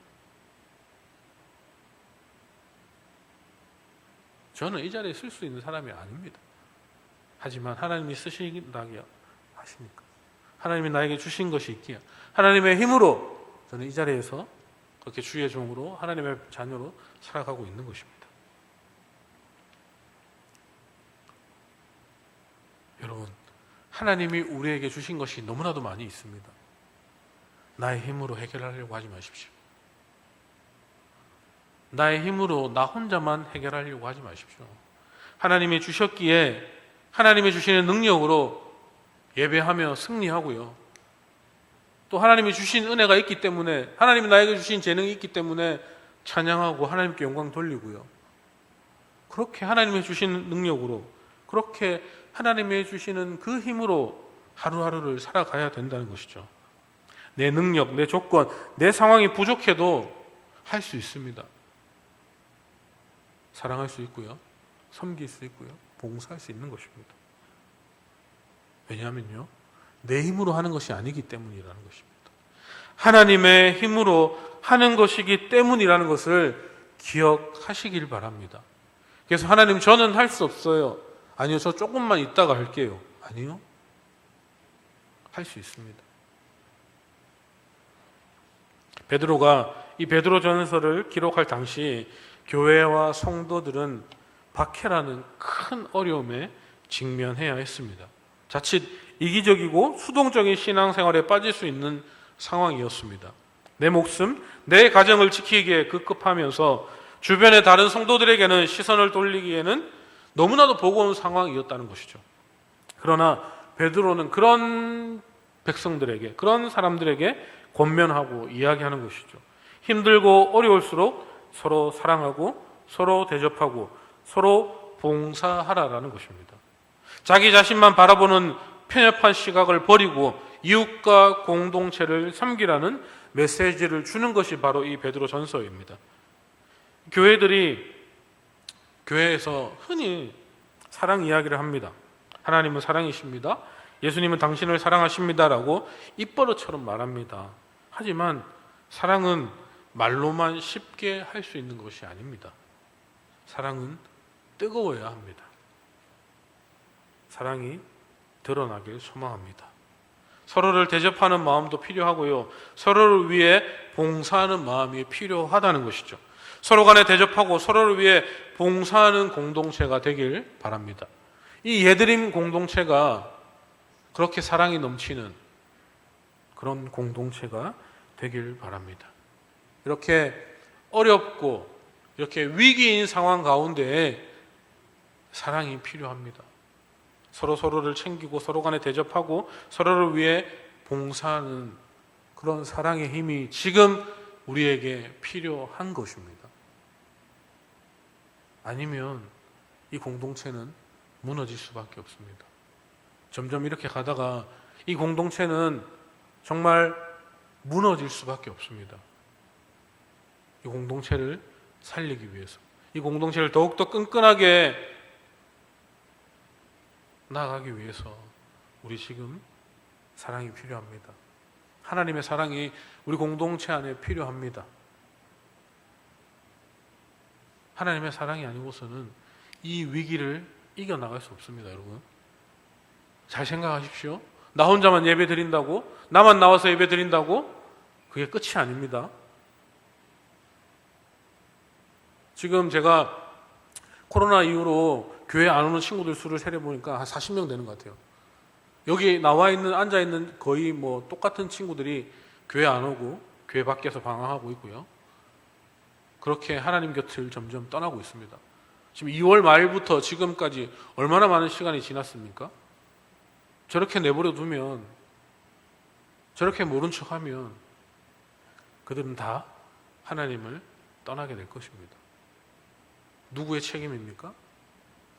저는 이 자리에 쓸 수 있는 사람이 아닙니다. 하지만 하나님이 쓰신다고 하시니까 하나님이 나에게 주신 것이 있기에 하나님의 힘으로 저는 이 자리에서 그렇게 주의 종으로 하나님의 자녀로 살아가고 있는 것입니다. 여러분, 하나님이 우리에게 주신 것이 너무나도 많이 있습니다. 나의 힘으로 해결하려고 하지 마십시오. 나의 힘으로 나 혼자만 해결하려고 하지 마십시오. 하나님이 주셨기에 하나님이 주시는 능력으로 예배하며 승리하고요. 또 하나님이 주신 은혜가 있기 때문에 하나님이 나에게 주신 재능이 있기 때문에 찬양하고 하나님께 영광 돌리고요. 그렇게 하나님이 주신 능력으로 그렇게 하나님이 주시는 그 힘으로 하루하루를 살아가야 된다는 것이죠. 내 능력, 내 조건, 내 상황이 부족해도 할 수 있습니다. 사랑할 수 있고요. 섬길 수 있고요. 봉사할 수 있는 것입니다. 왜냐하면요. 내 힘으로 하는 것이 아니기 때문이라는 것입니다. 하나님의 힘으로 하는 것이기 때문이라는 것을 기억하시길 바랍니다. 그래서 하나님 저는 할 수 없어요. 아니요. 저 조금만 있다가 할게요. 아니요. 할 수 있습니다. 베드로가 이 베드로전서를 기록할 당시 교회와 성도들은 박해라는 큰 어려움에 직면해야 했습니다. 자칫 이기적이고 수동적인 신앙생활에 빠질 수 있는 상황이었습니다. 내 목숨, 내 가정을 지키기에 급급하면서 주변의 다른 성도들에게는 시선을 돌리기에는 너무나도 버거운 상황이었다는 것이죠. 그러나 베드로는 그런 백성들에게, 그런 사람들에게 권면하고 이야기하는 것이죠. 힘들고 어려울수록 서로 사랑하고 서로 대접하고 서로 봉사하라라는 것입니다. 자기 자신만 바라보는 편협한 시각을 버리고 이웃과 공동체를 섬기라는 메시지를 주는 것이 바로 이 베드로 전서입니다. 교회에서 흔히 사랑 이야기를 합니다. 하나님은 사랑이십니다. 예수님은 당신을 사랑하십니다라고 입버릇처럼 말합니다. 하지만 사랑은 말로만 쉽게 할 수 있는 것이 아닙니다. 사랑은 뜨거워야 합니다. 사랑이 드러나길 소망합니다. 서로를 대접하는 마음도 필요하고요. 서로를 위해 봉사하는 마음이 필요하다는 것이죠. 서로 간에 대접하고 서로를 위해 봉사하는 공동체가 되길 바랍니다. 이 예드림 공동체가 그렇게 사랑이 넘치는 그런 공동체가 되길 바랍니다. 이렇게 어렵고 이렇게 위기인 상황 가운데 사랑이 필요합니다. 서로를 챙기고 서로 간에 대접하고 서로를 위해 봉사하는 그런 사랑의 힘이 지금 우리에게 필요한 것입니다. 아니면 이 공동체는 무너질 수밖에 없습니다. 점점 이렇게 가다가 이 공동체는 정말 무너질 수밖에 없습니다. 이 공동체를 살리기 위해서, 이 공동체를 더욱더 끈끈하게 나아가기 위해서 우리 지금 사랑이 필요합니다. 하나님의 사랑이 우리 공동체 안에 필요합니다. 하나님의 사랑이 아니고서는 이 위기를 이겨나갈 수 없습니다. 여러분 잘 생각하십시오. 나 혼자만 예배 드린다고? 나만 나와서 예배 드린다고? 그게 끝이 아닙니다. 지금 제가 코로나 이후로 교회 안 오는 친구들 수를 세려보니까 한 40명 되는 것 같아요. 여기 앉아있는 거의 뭐 똑같은 친구들이 교회 안 오고 교회 밖에서 방황하고 있고요. 그렇게 하나님 곁을 점점 떠나고 있습니다. 지금 2월 말부터 지금까지 얼마나 많은 시간이 지났습니까? 저렇게 내버려 두면, 저렇게 모른 척하면 그들은 다 하나님을 떠나게 될 것입니다. 누구의 책임입니까?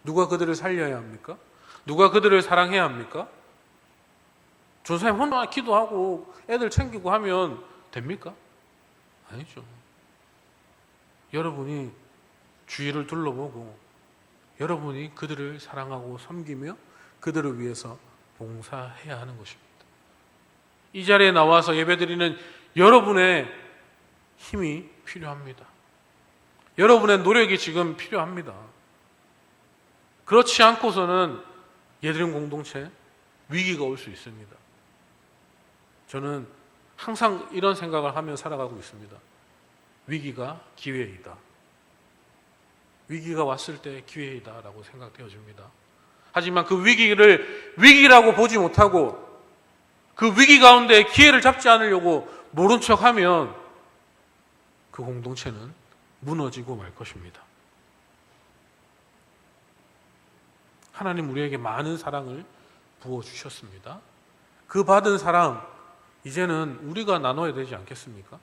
누가 그들을 살려야 합니까? 누가 그들을 사랑해야 합니까? 전사님 혼자 기도하고 애들 챙기고 하면 됩니까? 아니죠. 여러분이 주위를 둘러보고 여러분이 그들을 사랑하고 섬기며 그들을 위해서 봉사해야 하는 것입니다. 이 자리에 나와서 예배드리는 여러분의 힘이 필요합니다. 여러분의 노력이 지금 필요합니다. 그렇지 않고서는 예드림 공동체 위기가 올 수 있습니다. 저는 항상 이런 생각을 하며 살아가고 있습니다. 위기가 기회이다. 위기가 왔을 때 기회이다라고 생각되어집니다. 하지만 그 위기를 위기라고 보지 못하고 그 위기 가운데 기회를 잡지 않으려고 모른 척하면 그 공동체는 무너지고 말 것입니다. 하나님 우리에게 많은 사랑을 부어주셨습니다. 그 받은 사랑 이제는 우리가 나눠야 되지 않겠습니까?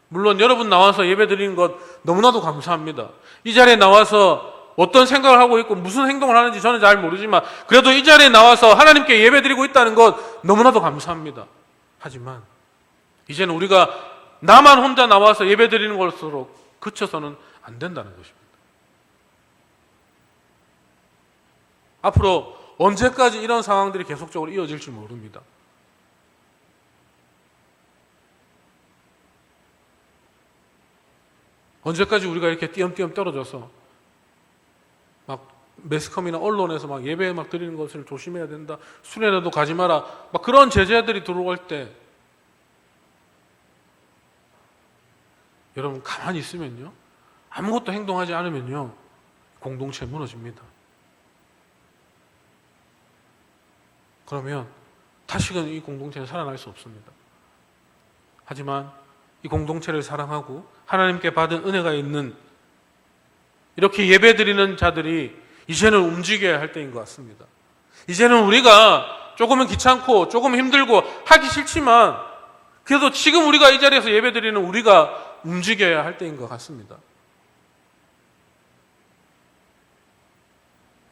물론 여러분 나와서 예배 드리는 것 너무나도 감사합니다. 이 자리에 나와서 어떤 생각을 하고 있고 무슨 행동을 하는지 저는 잘 모르지만 그래도 이 자리에 나와서 하나님께 예배 드리고 있다는 것 너무나도 감사합니다. 하지만 이제는 우리가 나만 혼자 나와서 예배 드리는 것으로 그쳐서는 안 된다는 것입니다. 앞으로 언제까지 이런 상황들이 계속적으로 이어질지 모릅니다. 언제까지 우리가 이렇게 띄엄띄엄 떨어져서 막 매스컴이나 언론에서 막 예배 막 드리는 것을 조심해야 된다. 수련회도 가지 마라. 막 그런 제재들이 들어올 때 여러분 가만히 있으면요. 아무것도 행동하지 않으면요. 공동체 무너집니다. 그러면 다시금 이 공동체는 살아날 수 없습니다. 하지만 이 공동체를 사랑하고 하나님께 받은 은혜가 있는 이렇게 예배드리는 자들이 이제는 움직여야 할 때인 것 같습니다. 이제는 우리가 조금은 귀찮고 조금 힘들고 하기 싫지만 그래도 지금 우리가 이 자리에서 예배드리는 우리가 움직여야 할 때인 것 같습니다.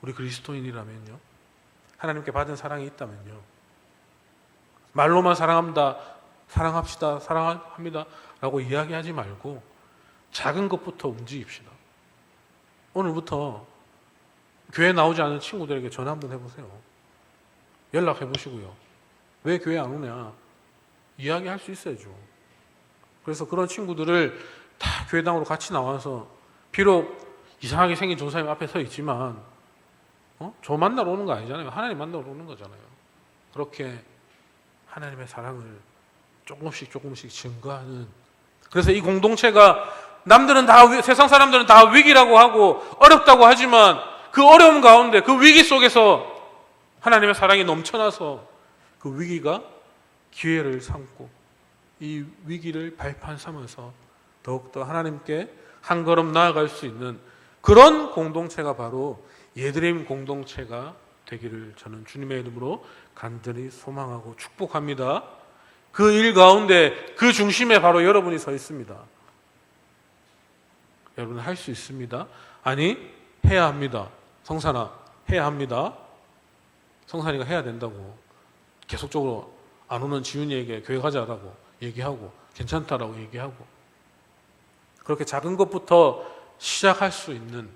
우리 그리스도인이라면요. 하나님께 받은 사랑이 있다면요. 말로만 사랑합니다. 사랑합시다. 사랑합니다. 라고 이야기하지 말고 작은 것부터 움직입시다. 오늘부터 교회 나오지 않은 친구들에게 전화 한번 해보세요. 연락해 보시고요. 왜 교회 안 오냐? 이야기할 수 있어야죠. 그래서 그런 친구들을 다 교회당으로 같이 나와서 비록 이상하게 생긴 전사님 앞에 서 있지만 저 만나러 오는 거 아니잖아요. 하나님 만나러 오는 거잖아요. 그렇게 하나님의 사랑을 조금씩 증거하는 그래서 이 공동체가 남들은 다 세상 사람들은 다 위기라고 하고 어렵다고 하지만 그 어려움 가운데 그 위기 속에서 하나님의 사랑이 넘쳐나서 그 위기가 기회를 삼고 이 위기를 발판 삼아서 더욱더 하나님께 한 걸음 나아갈 수 있는 그런 공동체가 바로 예드림 공동체가 되기를 저는 주님의 이름으로 간절히 소망하고 축복합니다. 그 일 가운데 그 중심에 바로 여러분이 서 있습니다. 여러분 할 수 있습니다. 아니 해야 합니다. 성산아 해야 합니다. 성산이가 해야 된다고 계속적으로 안 오는 지훈이에게 교회 가자라고 얘기하고 괜찮다라고 얘기하고 그렇게 작은 것부터 시작할 수 있는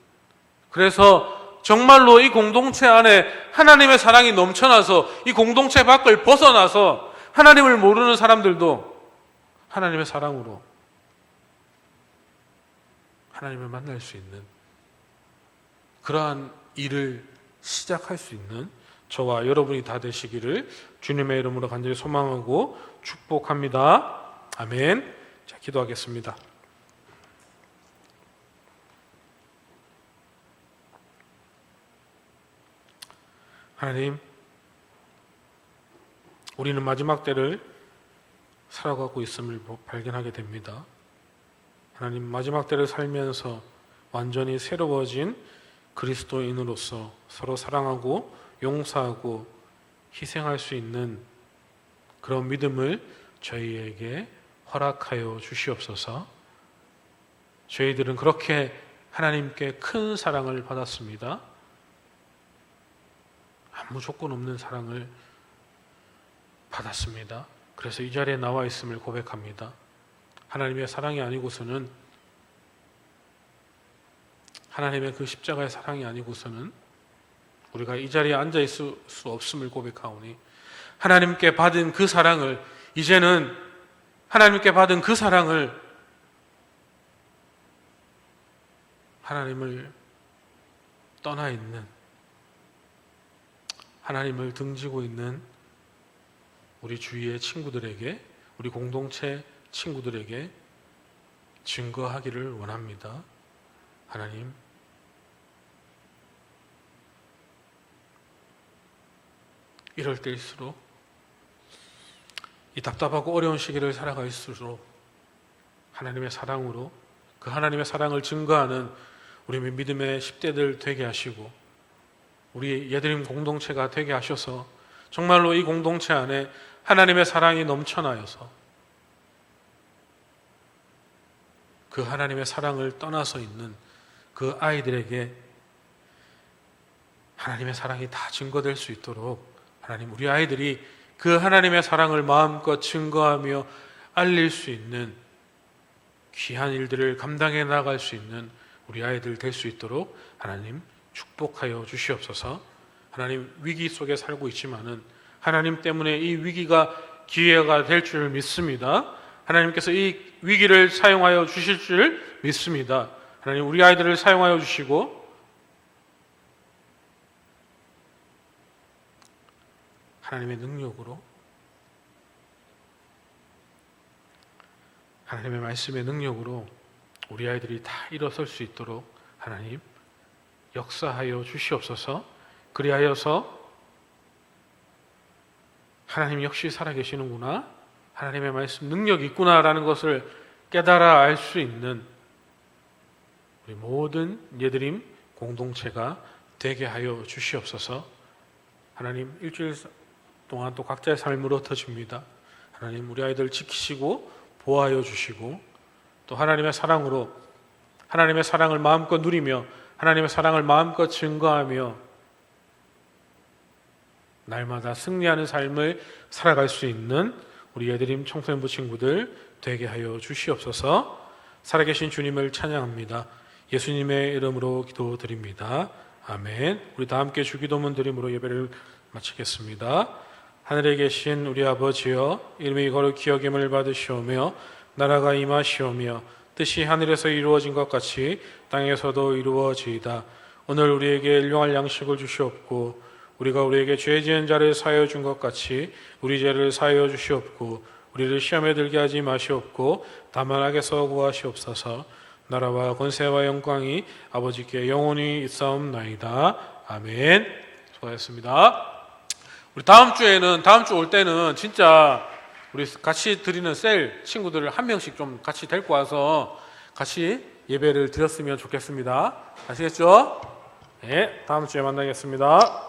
그래서 정말로 이 공동체 안에 하나님의 사랑이 넘쳐나서 이 공동체 밖을 벗어나서 하나님을 모르는 사람들도 하나님의 사랑으로 하나님을 만날 수 있는 그러한 일을 시작할 수 있는 저와 여러분이 다 되시기를 주님의 이름으로 간절히 소망하고 축복합니다. 아멘. 자, 기도하겠습니다. 하나님, 우리는 마지막 때를 살아가고 있음을 발견하게 됩니다. 하나님, 마지막 때를 살면서 완전히 새로워진 그리스도인으로서 서로 사랑하고 용서하고 희생할 수 있는 그런 믿음을 저희에게 허락하여 주시옵소서. 저희들은 그렇게 하나님께 큰 사랑을 받았습니다. 아무 조건 없는 사랑을 받았습니다. 그래서 이 자리에 나와 있음을 고백합니다. 하나님의 사랑이 아니고서는, 하나님의 그 십자가의 사랑이 아니고서는 우리가 이 자리에 앉아 있을 수 없음을 고백하오니, 하나님께 받은 그 사랑을, 이제는 하나님께 받은 그 사랑을 하나님을 떠나 있는, 하나님을 등지고 있는 우리 주위의 친구들에게, 우리 공동체 친구들에게 증거하기를 원합니다. 하나님, 이럴 때일수록, 이 답답하고 어려운 시기를 살아갈수록 하나님의 사랑으로, 그 하나님의 사랑을 증거하는 우리 믿음의 10대들 되게 하시고, 우리 예드림 공동체가 되게 하셔서 정말로 이 공동체 안에 하나님의 사랑이 넘쳐나여서 그 하나님의 사랑을 떠나서 있는 그 아이들에게 하나님의 사랑이 다 증거될 수 있도록, 하나님, 우리 아이들이 그 하나님의 사랑을 마음껏 증거하며 알릴 수 있는 귀한 일들을 감당해 나갈 수 있는 우리 아이들 될 수 있도록 하나님 축복하여 주시옵소서. 하나님, 위기 속에 살고 있지만은 하나님 때문에 이 위기가 기회가 될 줄 믿습니다. 하나님께서 이 위기를 사용하여 주실 줄 믿습니다. 하나님, 우리 아이들을 사용하여 주시고 하나님의 능력으로, 하나님의 말씀의 능력으로 우리 아이들이 다 일어설 수 있도록 하나님 역사하여 주시옵소서. 그리하여서 하나님 역시 살아계시는구나, 하나님의 말씀 능력이 있구나라는 것을 깨달아 알 수 있는 우리 모든 예드림 공동체가 되게 하여 주시옵소서. 하나님, 일주일 동안 또 각자의 삶으로 흩어집니다. 하나님, 우리 아이들 지키시고 보호하여 주시고, 또 하나님의 사랑으로 하나님의 사랑을 마음껏 누리며 하나님의 사랑을 마음껏 증거하며 날마다 승리하는 삶을 살아갈 수 있는 우리 예드림 청소년부 친구들 되게 하여 주시옵소서. 살아계신 주님을 찬양합니다. 예수님의 이름으로 기도드립니다. 아멘. 우리 다 함께 주기도문 드림으로 예배를 마치겠습니다. 하늘에 계신 우리 아버지여, 이름이 거룩히 여김을 받으시오며 나라가 임하시오며 뜻이 하늘에서 이루어진 것 같이 땅에서도 이루어지이다. 오늘 우리에게 일용할 양식을 주시옵고, 우리가 우리에게 죄 지은 자를 사하여 준 것 같이 우리 죄를 사하여 주시옵고, 우리를 시험에 들게 하지 마시옵고 다만 악에서 구하시옵소서. 나라와 권세와 영광이 아버지께 영원히 있사옵나이다. 아멘. 수고하셨습니다. 우리 다음 주 올 때는 진짜 우리 같이 드리는 셀 친구들을 한 명씩 좀 같이 데리고 와서 같이 예배를 드렸으면 좋겠습니다. 아시겠죠? 네, 다음 주에 만나겠습니다.